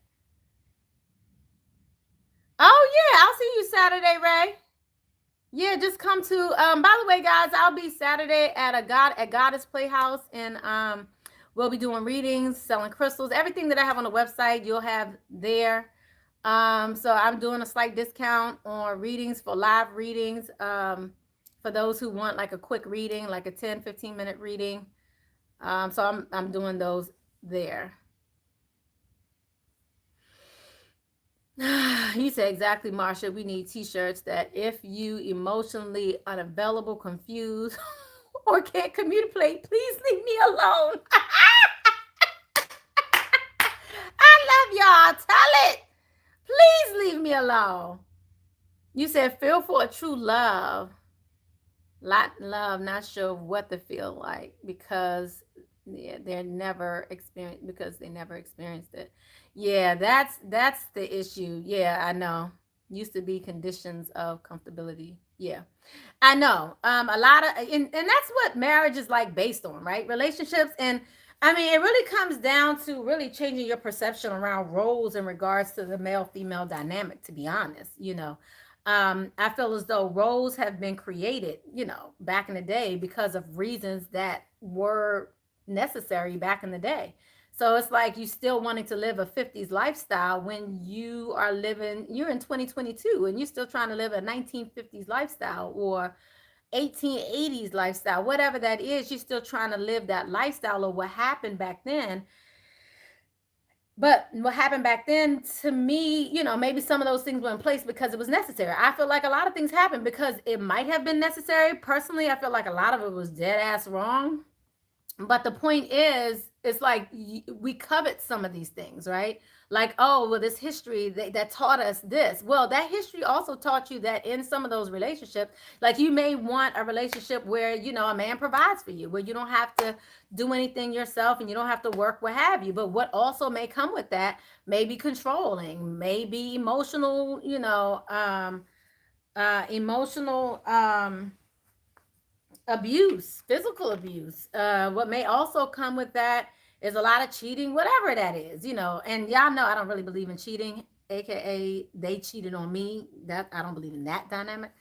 Speaker 1: Oh, yeah. I'll see you Saturday, Ray. Yeah, just come to, by the way, guys, I'll be Saturday at Goddess Playhouse, and we'll be doing readings, selling crystals, everything that I have on the website, you'll have there. So I'm doing a slight discount on readings, for live readings, for those who want like a quick reading, like a 10-15 minute reading. So I'm doing those there. You said exactly, Marsha. We need t-shirts that if you emotionally unavailable, confused, or can't communicate, please leave me alone. I love y'all. Tell it. Please leave me alone. You said feel for a true love. Not sure what to feel like, because they never experienced it. Yeah, that's the issue. Yeah, I know. Used to be conditions of comfortability. Yeah, I know. A lot of, and that's what marriage is like based on, right? Relationships. And I mean, it really comes down to really changing your perception around roles in regards to the male-female dynamic, to be honest. You know, I feel as though roles have been created, you know, back in the day because of reasons that were necessary back in the day. So it's like you still wanting to live a 50s lifestyle when you're in 2022 and you're still trying to live a 1950s lifestyle or 1880s lifestyle, whatever that is, you're still trying to live that lifestyle of what happened back then. But what happened back then, to me, you know, maybe some of those things were in place because it was necessary. I feel like a lot of things happened because it might have been necessary. Personally, I feel like a lot of it was dead ass wrong. But the point is, it's like we covet some of these things, right? Like, oh, well, this history that taught us this. Well, that history also taught you that in some of those relationships, like you may want a relationship where, a man provides for you, where you don't have to do anything yourself and you don't have to work, what have you. But what also may come with that may be controlling, maybe emotional, emotional, abuse, physical abuse. What may also come with that is a lot of cheating, whatever that is, And y'all know I don't really believe in cheating, aka they cheated on me. That I don't believe in that dynamic.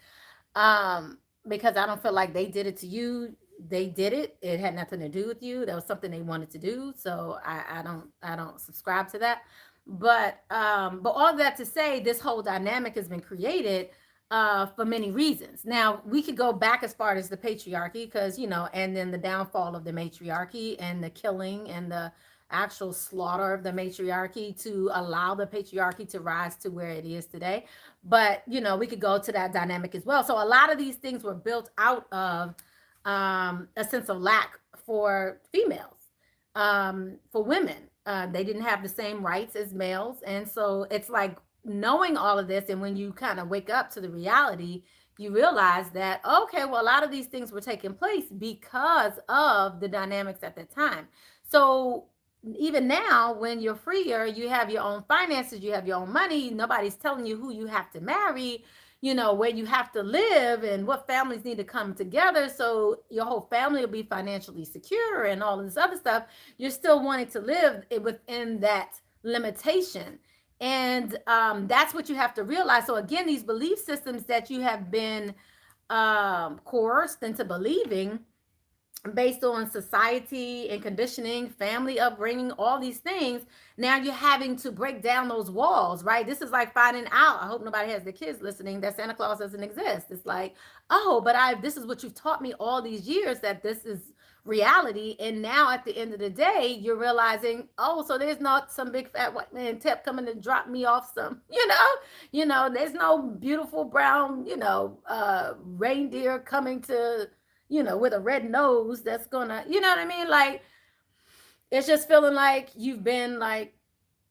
Speaker 1: Because I don't feel like they did it to you. They did it. It had nothing to do with you. That was something they wanted to do. So I don't subscribe to that. But all that to say, this whole dynamic has been created for many reasons. Now, we could go back as far as the patriarchy, because, and then the downfall of the matriarchy and the killing and the actual slaughter of the matriarchy to allow the patriarchy to rise to where it is today. But, we could go to that dynamic as well. So a lot of these things were built out of a sense of lack for females, for women. They didn't have the same rights as males. And so it's like, knowing all of this, and when you kind of wake up to the reality, you realize that, okay, well, a lot of these things were taking place because of the dynamics at the time. So even now, when you're freer, you have your own finances, you have your own money, nobody's telling you who you have to marry, where you have to live and what families need to come together so your whole family will be financially secure and all of this other stuff. You're still wanting to live within that limitation. And that's what you have to realize. So again, these belief systems that you have been coerced into believing based on society and conditioning, family upbringing, all these things, now you're having to break down those walls, right? This is like finding out, I hope nobody has the kids listening, that Santa Claus doesn't exist. It's like, oh, but this is what you've taught me all these years, that this is reality. And now at the end of the day, you're realizing, oh, so there's not some big fat white man Tep coming to drop me off some, there's no beautiful brown, reindeer coming to, with a red nose that's gonna, you know what I mean? Like, it's just feeling like you've been like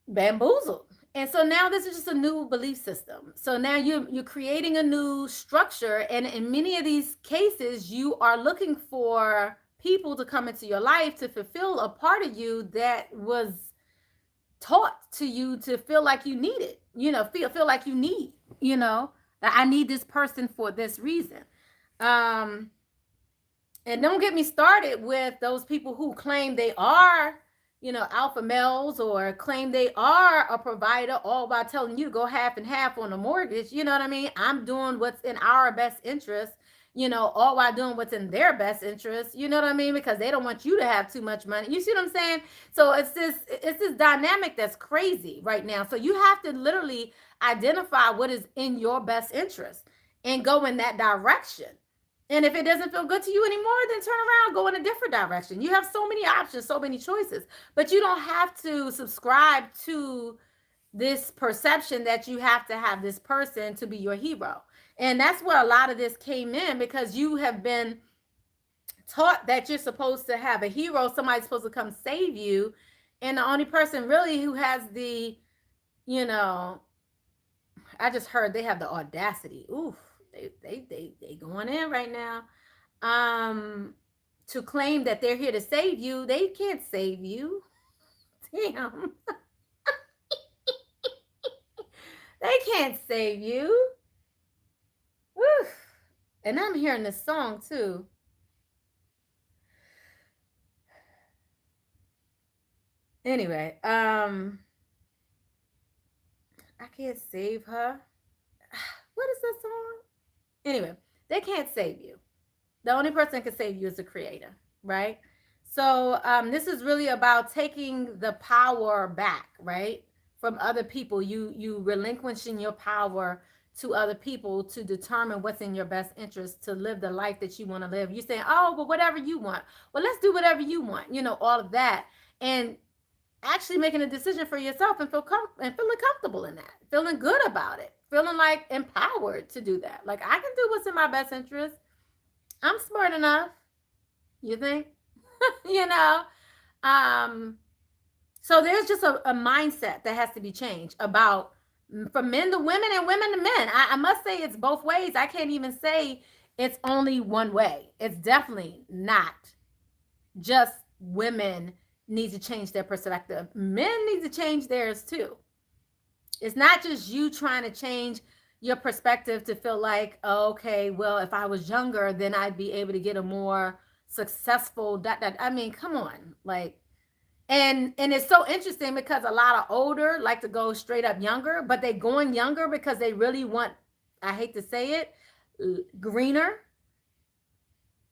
Speaker 1: bamboozled. And so now this is just a new belief system. So now you're creating a new structure. And in many of these cases, you are looking for people to come into your life to fulfill a part of you that was taught to you to feel like you need it, feel like you need, that I need this person for this reason. And don't get me started with those people who claim they are, alpha males, or claim they are a provider, all by telling you to go half and half on a mortgage. You know what I mean? I'm doing what's in our best interest, all while doing what's in their best interest. You know what I mean? Because they don't want you to have too much money. You see what I'm saying? So it's this dynamic that's crazy right now. So you have to literally identify what is in your best interest and go in that direction. And if it doesn't feel good to you anymore, then turn around, go in a different direction. You have so many options, so many choices, but you don't have to subscribe to this perception that you have to have this person to be your hero. And that's where a lot of this came in, because you have been taught that you're supposed to have a hero, somebody's supposed to come save you. And the only person really who has the, I just heard they have the audacity. Oof. They going in right now, to claim that they're here to save you. They can't save you. Damn. They can't save you. Woo. And I'm hearing this song too. Anyway, I can't save her. What is that song? Anyway, they can't save you. The only person that can save you is the creator, right? So this is really about taking the power back, right, from other people. You relinquishing your power to other people to determine what's in your best interest, to live the life that you want to live. You saying, oh, but whatever you want. Well, let's do whatever you want. All of that, and actually making a decision for yourself and feeling comfortable in that, feeling good about it, feeling like empowered to do that. Like, I can do what's in my best interest. I'm smart enough. You think?
Speaker 2: So there's just a mindset that has to be changed about from men to women and women to men. I must say it's both ways. I can't even say it's only one way. It's definitely not just women need to change their perspective. Men need to change theirs too. It's not just you trying to change your perspective to feel like, oh, okay, well, if I was younger, then I'd be able to get a more successful that. I mean, come on. Like, and it's so interesting because a lot of older like to go straight up younger, but they going younger because they really want, I hate to say it, greener,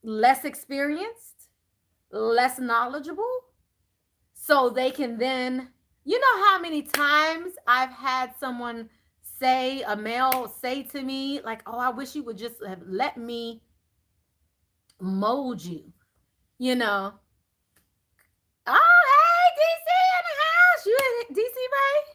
Speaker 2: less experienced, less knowledgeable, so they can then, you know how many times I've had someone say, a male say to me like, oh, I wish you would just have let me mold you, you know. Oh, hey, DC in the house. You in DC, right?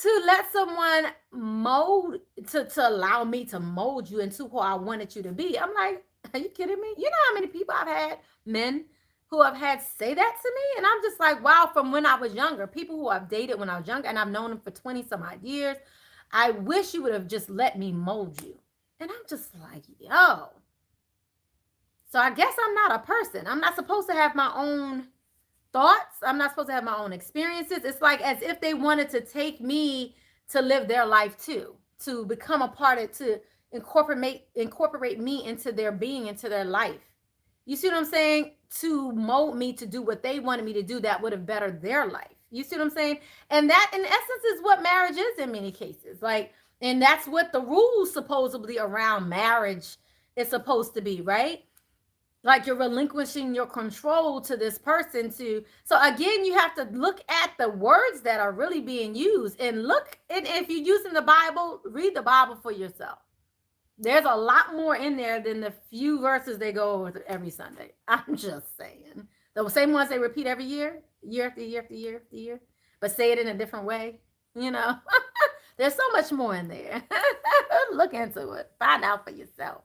Speaker 2: To let someone mold, to allow me to mold you into who I wanted you to be. I'm like, are you kidding me? You know how many people I've had, men who have had say that to me? And I'm just like, wow, from when I was younger, people who I've dated when I was younger, and I've known them for 20 some odd years. I wish you would have just let me mold you. And I'm just like, yo. So I guess I'm not a person. I'm not supposed to have my own thoughts. I'm not supposed to have my own experiences. It's like as if they wanted to take me to live their life too, to become a part of, to incorporate me into their being, into their life. You see what I'm saying? To mold me to do what they wanted me to do that would have bettered their life. You see what I'm saying? And that in essence is what marriage is in many cases. Like, and that's what the rules supposedly around marriage is supposed to be, right? Like you're relinquishing your control to this person to, so again, you have to look at the words that are really being used, and look, and if you're using the Bible, read the Bible for yourself. There's a lot more in there than the few verses they go over every Sunday. I'm just saying, the same ones they repeat every year, year after year after year after year, but say it in a different way, you know. There's so much more in there. Look into it, find out for yourself.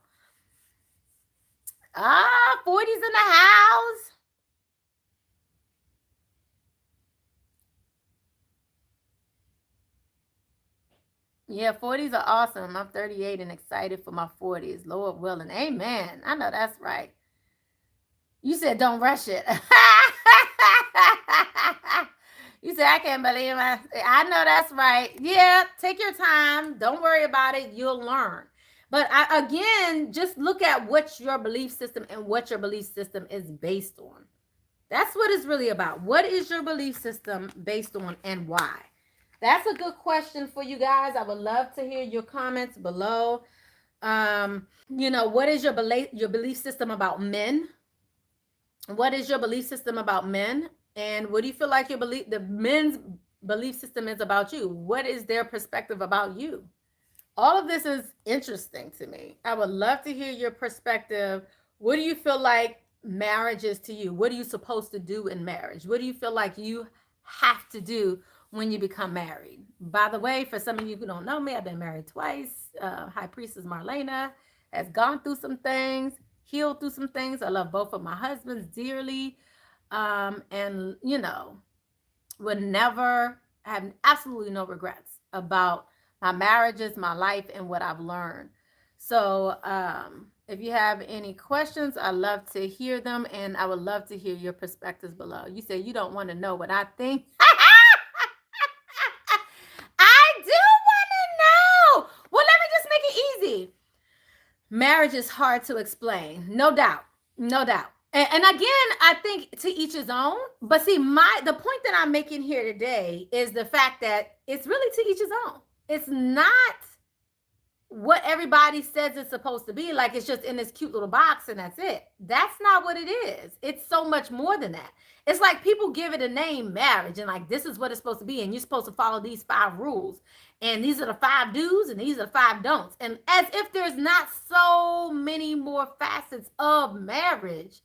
Speaker 2: 40's in the house. Yeah, 40's are awesome. I'm 38 and excited for my 40's. Lord willing. Amen. I know that's right. You said don't rush it. You said I can't believe I know that's right. Yeah, take your time. Don't worry about it. You'll learn. But again, just look at what your belief system and what your belief system is based on. That's what it's really about. What is your belief system based on and why? That's a good question for you guys. I would love to hear your comments below. What is your belief system about men? What is your belief system about men? And what do you feel like the men's belief system is about you? What is their perspective about you? All of this is interesting to me. I would love to hear your perspective. What do you feel like marriage is to you? What are you supposed to do in marriage? What do you feel like you have to do when you become married? By the way, for some of you who don't know me, I've been married twice. High Priestess Marlana has gone through some things, healed through some things. I love both of my husbands dearly. And, would never have absolutely no regrets about my marriages, my life, and what I've learned. So if you have any questions, I love to hear them, and I would love to hear your perspectives below. You say you don't want to know what I think. I do want to know. Well, let me just make it easy. Marriage is hard to explain, no doubt, no doubt. And again, I think to each his own. But see, the point that I'm making here today is the fact that it's really to each his own. It's not what everybody says it's supposed to be. Like it's just in this cute little box and that's it. That's not what it is. It's so much more than that. It's like people give it a name, marriage, and like this is what it's supposed to be, and you're supposed to follow these 5 rules, and these are the 5 do's and these are the 5 don'ts, and as if there's not so many more facets of marriage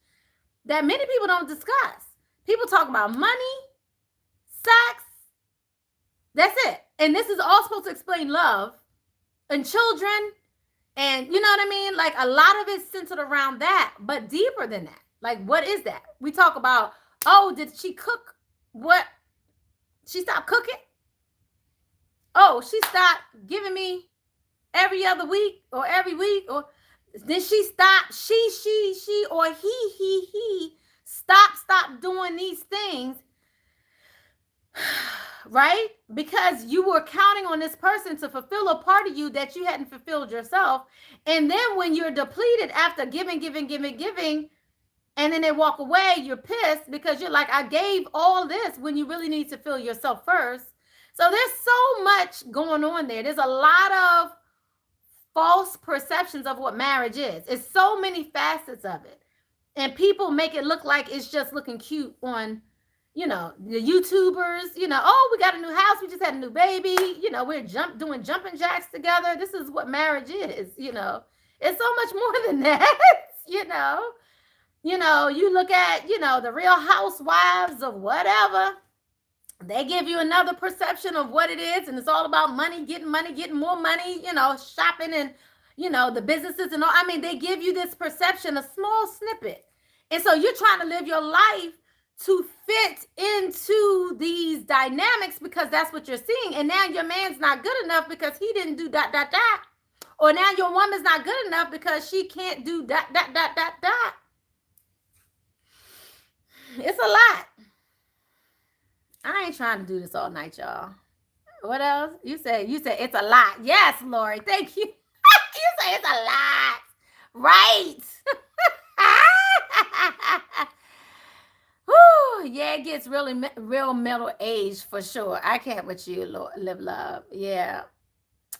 Speaker 2: that many people don't discuss. People talk about money, sex. That's it. And this is all supposed to explain love and children. And you know what I mean? Like a lot of it's centered around that, but deeper than that. Like, what is that? We talk about, oh, did she cook what? She stopped cooking? Oh, she stopped giving me every other week or every week? Or then she stopped, she, or he, stop doing these things, right? Because you were counting on this person to fulfill a part of you that you hadn't fulfilled yourself. And then when you're depleted after giving, and then they walk away, you're pissed because you're like, I gave all this when you really need to fill yourself first. So there's so much going on there. There's a lot of false perceptions of what marriage is. It's so many facets of it. And people make it look like it's just looking cute on, you know, the YouTubers, you know, oh, we got a new house, we just had a new baby, you know, we're doing jumping jacks together. This is what marriage is, you know. It's so much more than that, you know. You know, you look at, you know, the Real Housewives of whatever, they give you another perception of what it is, and it's all about money, getting more money, you know, shopping and, you know, the businesses and all. I mean, they give you this perception, a small snippet. And so you're trying to live your life to fit into these dynamics because that's what you're seeing. And now your man's not good enough because he didn't do ... Or now your woman's not good enough because she can't do ... It's a lot. I ain't trying to do this all night, y'all. What else? You said it's a lot. Yes, Lori. Thank you. You say it's a lot. Right. Whew, yeah, it gets really real middle age for sure. I can't with you, live love. Yeah,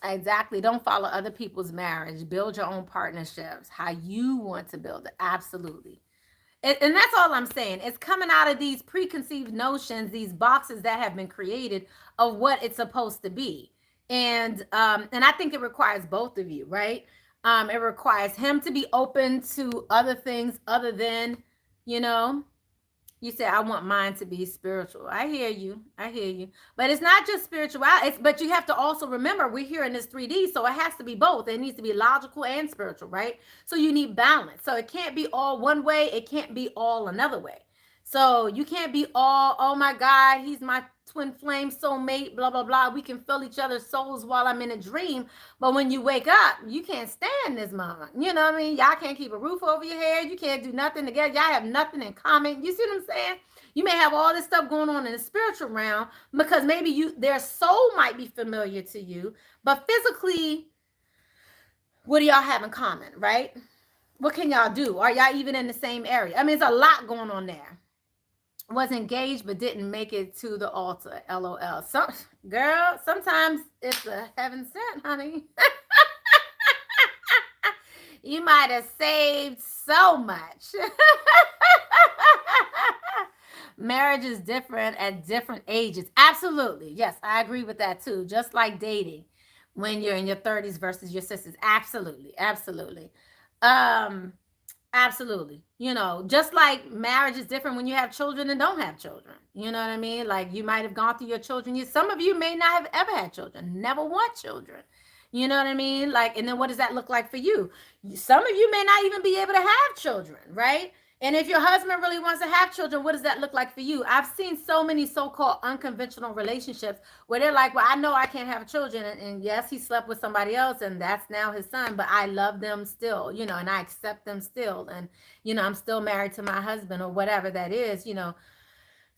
Speaker 2: exactly. Don't follow other people's marriage. Build your own partnerships. How you want to build it. Absolutely. And that's all I'm saying. It's coming out of these preconceived notions, these boxes that have been created of what it's supposed to be. And I think it requires both of you, right? It requires him to be open to other things other than, you know, you said, I want mine to be spiritual. I hear you. But it's not just spirituality. But you have to also remember, we're here in this 3D, so it has to be both. It needs to be logical and spiritual, right? So you need balance. So it can't be all one way. It can't be all another way. So you can't be all, oh my God, he's my twin flame soulmate, blah, blah, blah. We can feel each other's souls while I'm in a dream. But when you wake up, you can't stand this mama. You know what I mean? Y'all can't keep a roof over your head. You can't do nothing together. Y'all have nothing in common. You see what I'm saying? You may have all this stuff going on in the spiritual realm because maybe their soul might be familiar to you, but physically, what do y'all have in common, right? What can y'all do? Are y'all even in the same area? I mean, it's a lot going on there. Was engaged but didn't make it to the altar. LOL. Girl, sometimes it's a heaven sent, honey. You might have saved so much. Marriage is different at different ages. Absolutely. Yes, I agree with that too. Just like dating when you're in your 30s versus your sisters. Absolutely. Absolutely. You know, just like marriage is different when you have children and don't have children. You know what I mean? Like you might have gone through your children. Some of you may not have ever had children, never want children. You know what I mean? Like, and then what does that look like for you? Some of you may not even be able to have children, right? And if your husband really wants to have children, what does that look like for you? I've seen so many so-called unconventional relationships where they're like, well, I know I can't have children. And yes, he slept with somebody else and that's now his son, but I love them still, you know, and I accept them still. And, you know, I'm still married to my husband or whatever that is, you know.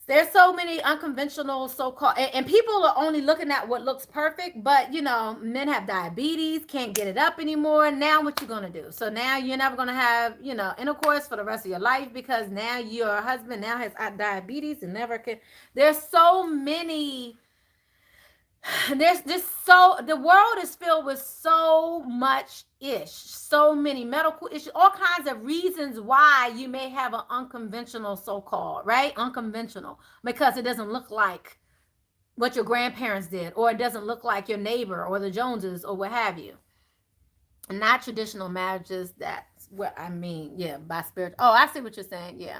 Speaker 2: There's so many unconventional so-called, and people are only looking at what looks perfect, but you know, men have diabetes, can't get it up anymore. Now what you gonna do? So now you're never gonna have, you know, intercourse for the rest of your life because now your husband now has diabetes and never can. There's so many. There's just the world is filled with so much so many medical issues, all kinds of reasons why you may have an unconventional so-called, right? Unconventional, because it doesn't look like what your grandparents did, or it doesn't look like your neighbor or the Joneses or what have you. Not traditional marriages, that's what I mean. Yeah, by spirit. Oh, I see what you're saying. Yeah.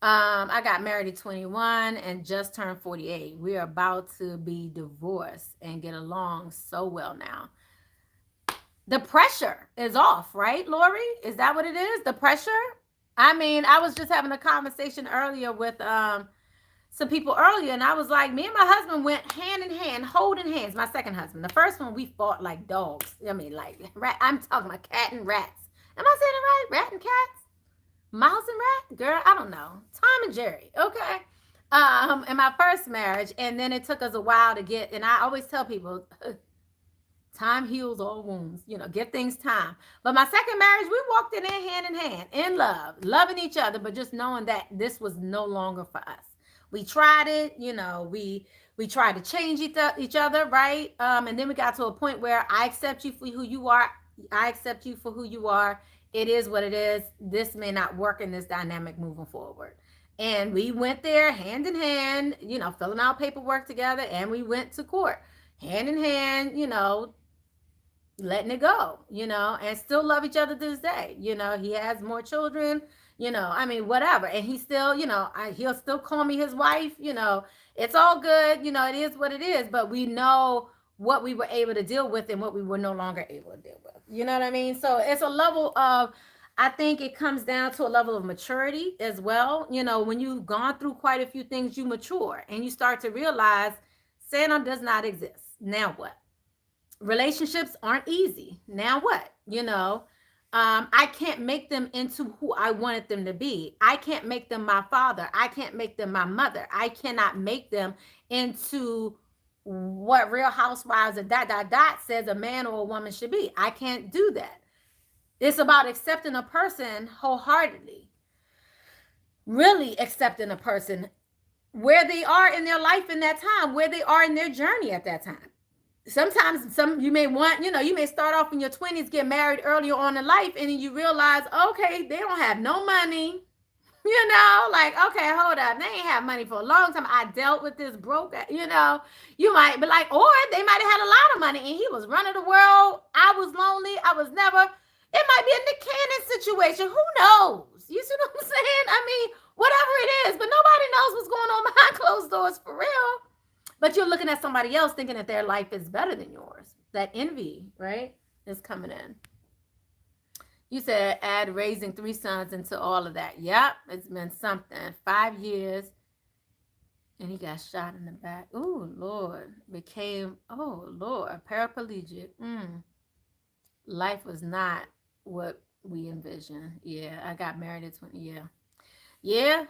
Speaker 2: I got married at 21 and just turned 48. We are about to be divorced and get along so well now. The pressure is off, right, Lori? Is that what it is? The pressure? I mean, I was just having a conversation earlier with some people earlier, and I was like, me and my husband went hand in hand, holding hands. My second husband, the first one, we fought like dogs. I mean, like rat. I'm talking about cat and rats. Am I saying it right? Rat and cats, mouse and rat. Girl, I don't know. Tom and Jerry. Okay. In my first marriage, and then it took us a while to get. And I always tell people, time heals all wounds. You know, give things time. But my second marriage, we walked it in hand, in love, loving each other, but just knowing that this was no longer for us. We tried it, you know, we tried to change each other, right? And then we got to a point where I accept you for who you are. I accept you for who you are. It is what it is. This may not work in this dynamic moving forward. And we went there hand in hand, you know, filling out paperwork together, and we went to court hand in hand, you know, letting it go, you know, and still love each other to this day. You know, he has more children, you know, I mean, whatever. And he still, you know, he'll still call me his wife, you know, it's all good. You know, it is what it is, but we know what we were able to deal with and what we were no longer able to deal with. You know what I mean? So it's a level of, I think it comes down to a level of maturity as well. You know, when you've gone through quite a few things, you mature and you start to realize Santa does not exist. Now what? Relationships aren't easy. Now what? You know, I can't make them into who I wanted them to be. I can't make them my father. I can't make them my mother. I cannot make them into what Real Housewives of says a man or a woman should be. I can't do that. It's about accepting a person wholeheartedly, really accepting a person where they are in their life in that time, where they are in their journey at that time. Sometimes you may want, you know, you may start off in your 20s, get married earlier on in life, and then you realize, okay, they don't have no money. You know, like, okay, hold up. They ain't have money for a long time. I dealt with this broke, you know, you might be like, or they might have had a lot of money and he was running the world. I was lonely. I was never, it might be a Nick Cannon situation. Who knows? You see what I'm saying? I mean, whatever it is, but nobody knows what's going on behind closed doors for real. But you're looking at somebody else thinking that their life is better than yours. That envy, right, is coming in. You said add raising 3 sons into all of that. Yep, it's been something. 5 years, and he got shot in the back. Oh, Lord. Became, oh, Lord, a paraplegic. Life was not what we envisioned. Yeah, I got married at 20. Yeah. Yeah.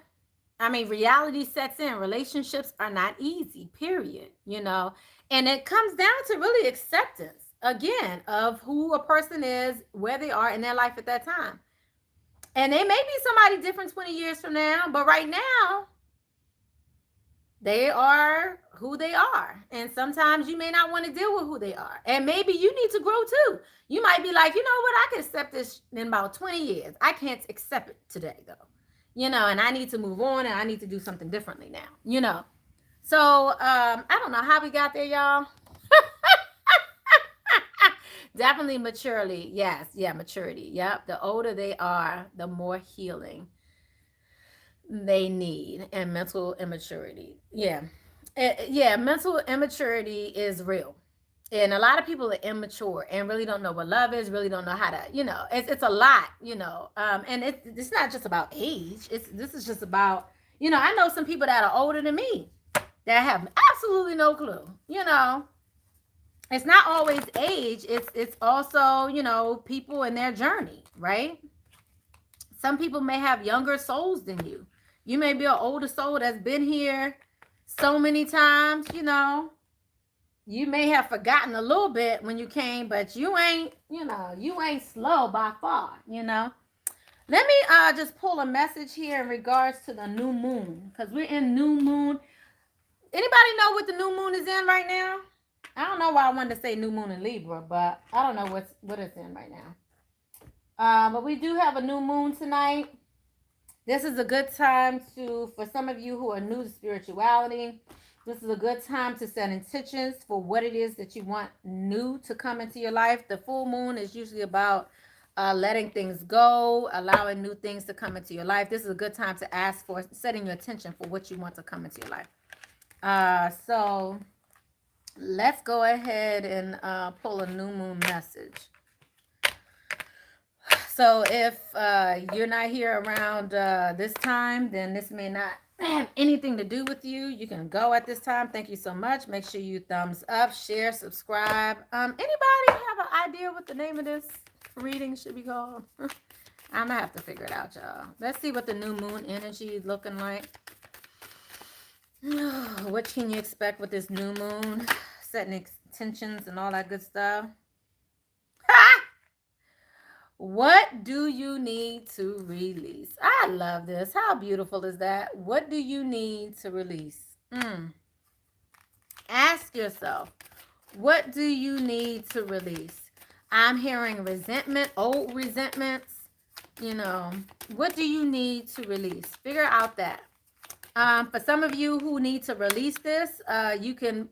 Speaker 2: I mean, reality sets in. Relationships are not easy, period. You know, and it comes down to really acceptance, again, of who a person is, where they are in their life at that time. And they may be somebody different 20 years from now, but right now, they are who they are. And sometimes you may not want to deal with who they are. And maybe you need to grow too. You might be like, you know what, I can accept this in about 20 years. I can't accept it today, though. You know, and I need to move on and I need to do something differently now, you know. So I don't know how we got there, y'all. Definitely maturity. Yes. Yeah, maturity. Yep. The older they are, the more healing they need, and mental immaturity. Yeah. Yeah, mental immaturity is real. And a lot of people are immature and really don't know what love is, really don't know how to, you know, it's a lot, you know. And it's not just about age. This is just about, you know, I know some people that are older than me that have absolutely no clue, you know. It's not always age, it's also, you know, people in their journey, right? Some people may have younger souls than you. You may be an older soul that's been here so many times, you know. You may have forgotten a little bit when you came, but you ain't, you know, you ain't slow by far, you know. Let me just pull a message here in regards to the new moon, because we're in new moon. Anybody know what the new moon is in right now? I don't know why I wanted to say new moon in Libra, but I don't know what it's in right now. But we do have a new moon tonight. This is a good time for some of you who are new to spirituality, this is a good time to set intentions for what it is that you want new to come into your life. The full moon is usually about letting things go, allowing new things to come into your life. This is a good time to ask for setting your intention for what you want to come into your life. So let's go ahead and pull a new moon message. So if you're not here around this time, then this may not have anything to do with you. You can go at this time. Thank you so much. Make sure you thumbs up, share, subscribe. Anybody have an idea what the name of this reading should be called? I'm gonna have to figure it out, y'all. Let's see what the new moon energy is looking like. What can you expect with this new moon? Setting intentions and all that good stuff. What do you need to release? I love this. How beautiful is that? What do you need to release? Ask yourself, what do you need to release? I'm hearing resentment, old resentments. You know, what do you need to release? Figure out that. For some of you who need to release this, you can,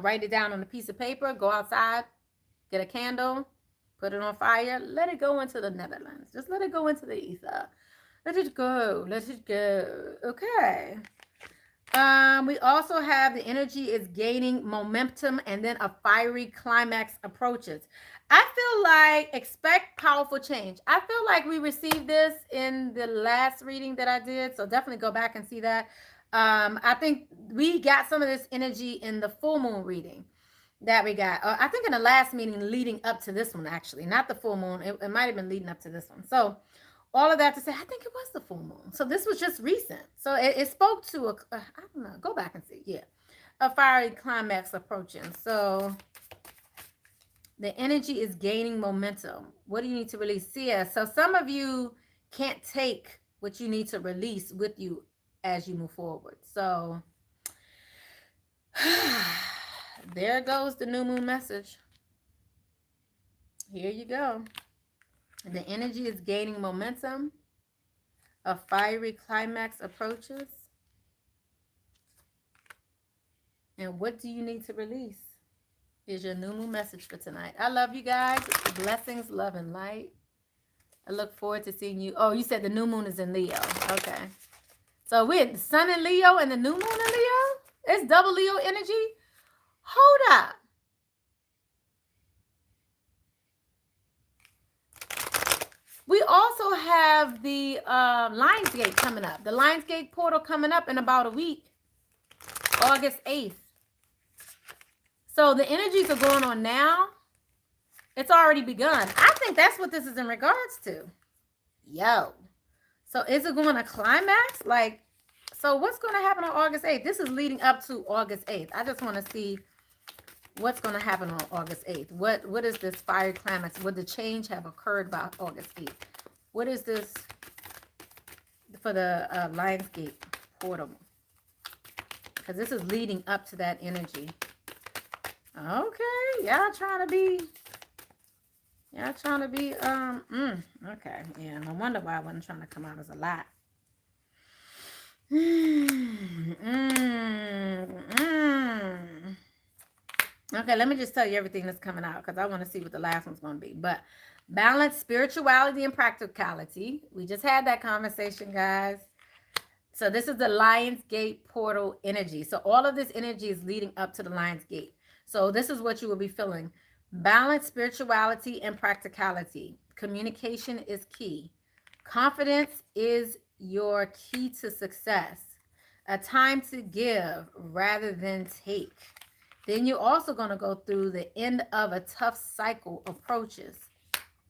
Speaker 2: write it down on a piece of paper, go outside, get a candle, put it on fire, let it go into the Netherlands. Just let it go into the ether. Let it go. Let it go. Okay. We also have the energy is gaining momentum and then a fiery climax approaches. I feel like expect powerful change. I feel like we received this in the last reading that I did. So definitely go back and see that. I think we got some of this energy in the full moon reading that we got. I think in the last meeting leading up to this one, actually, not the full moon. It might have been leading up to this one. So all of that to say, I think it was the full moon. So this was just recent. So it spoke to I don't know, go back and see. Yeah. A fiery climax approaching. So the energy is gaining momentum. What do you need to release? Yeah. So some of you can't take what you need to release with you as you move forward. So there goes the new moon message. Here you go. The energy is gaining momentum. A fiery climax approaches. And what do you need to release? Is your new moon message for tonight. I love you guys. Blessings, love, and light. I look forward to seeing you. Oh, you said the new moon is in Leo. Okay. So we're the sun in Leo and the new moon in Leo? It's double Leo energy? Hold up. We also have the Lionsgate coming up. The Lionsgate portal coming up in about a week. August 8th. So the energies are going on now. It's already begun. I think that's what this is in regards to. Yo. So is it going to climax? So what's going to happen on August 8th? This is leading up to August 8th. I just want to see what's going to happen on August 8th. What is this fire climax? Would the change have occurred by August 8th? What is this for the Lionsgate portal? Because this is leading up to that energy. Okay, y'all trying to be, okay, yeah, no wonder why I wasn't trying to come out as a lot. Okay, let me just tell you everything that's coming out because I want to see what the last one's going to be. But balance, spirituality, and practicality. We just had that conversation, guys. So this is the Lionsgate portal energy. So all of this energy is leading up to the Lionsgate. So this is what you will be feeling. Balance, spirituality, and practicality. Communication is key. Confidence is your key to success. A time to give rather than take. Then you're also going to go through the end of a tough cycle approaches.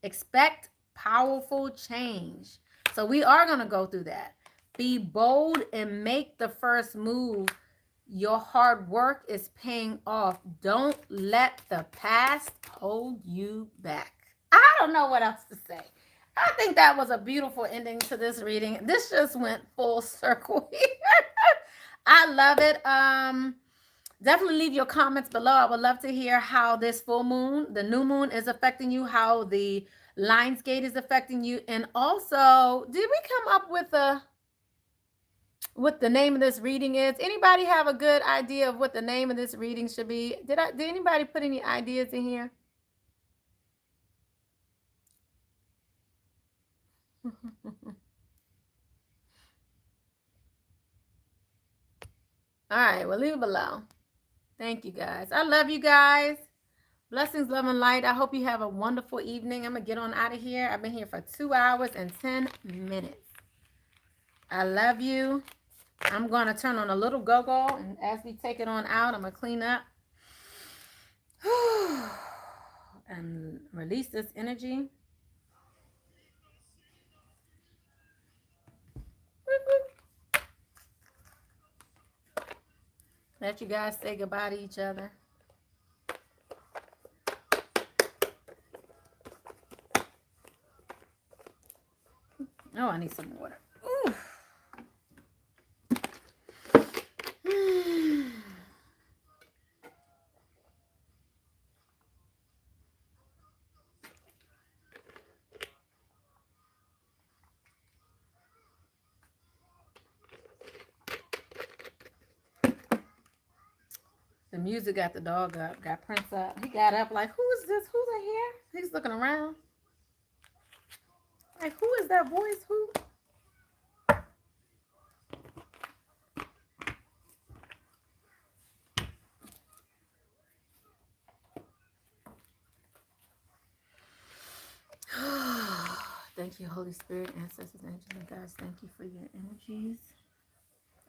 Speaker 2: Expect powerful change. So we are going to go through that. Be bold and make the first move. Your hard work is paying off. Don't let the past hold you back. I don't know what else to say. I think that was a beautiful ending to this reading. This just went full circle here. I love it. Definitely leave your comments below. I would love to hear how this full moon, the new moon, is affecting you, how the Lionsgate is affecting you, and also, did we come up with what the name of this reading is? Anybody have a good idea of what the name of this reading should be? Did anybody put any ideas in here? All right, well, leave it below. Thank you, guys. I love you guys. Blessings, love, and light. I hope you have a wonderful evening. I'm going to get on out of here. I've been here for 2 hours and 10 minutes. I love you. I'm going to turn on a little go-go, and as we take it on out, I'm going to clean up and release this energy. Let you guys say goodbye to each other. Oh, I need some water. Ooh. The music got the dog up, got Prince up. He got up like, who is this? Who's in here? He's looking around. Like, who is that voice? Who? Thank you, Holy Spirit, ancestors, angels, and guides. Thank you for your energies.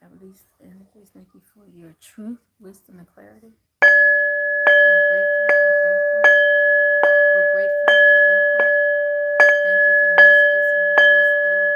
Speaker 2: I release the energies. Thank you for your truth, wisdom, and clarity. I'm grateful. I'm thankful. We're grateful. We're thankful. Thank you for the messages and the Holy Spirit.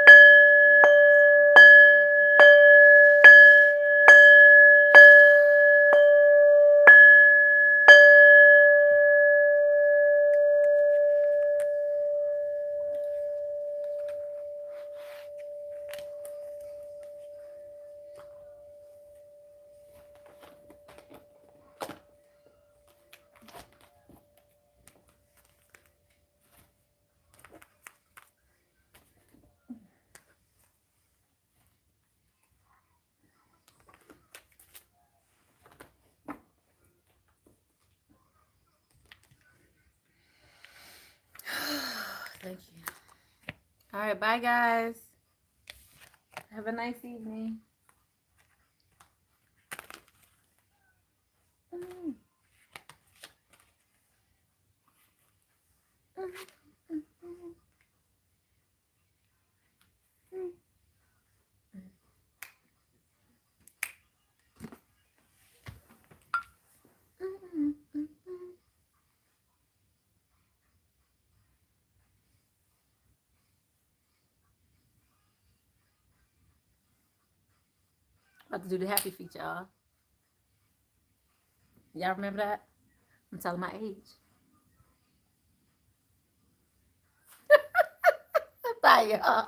Speaker 2: Thank you. All right, bye, guys. Have a nice evening. About to do the happy feet, y'all. Y'all remember that? I'm telling my age. Bye, y'all.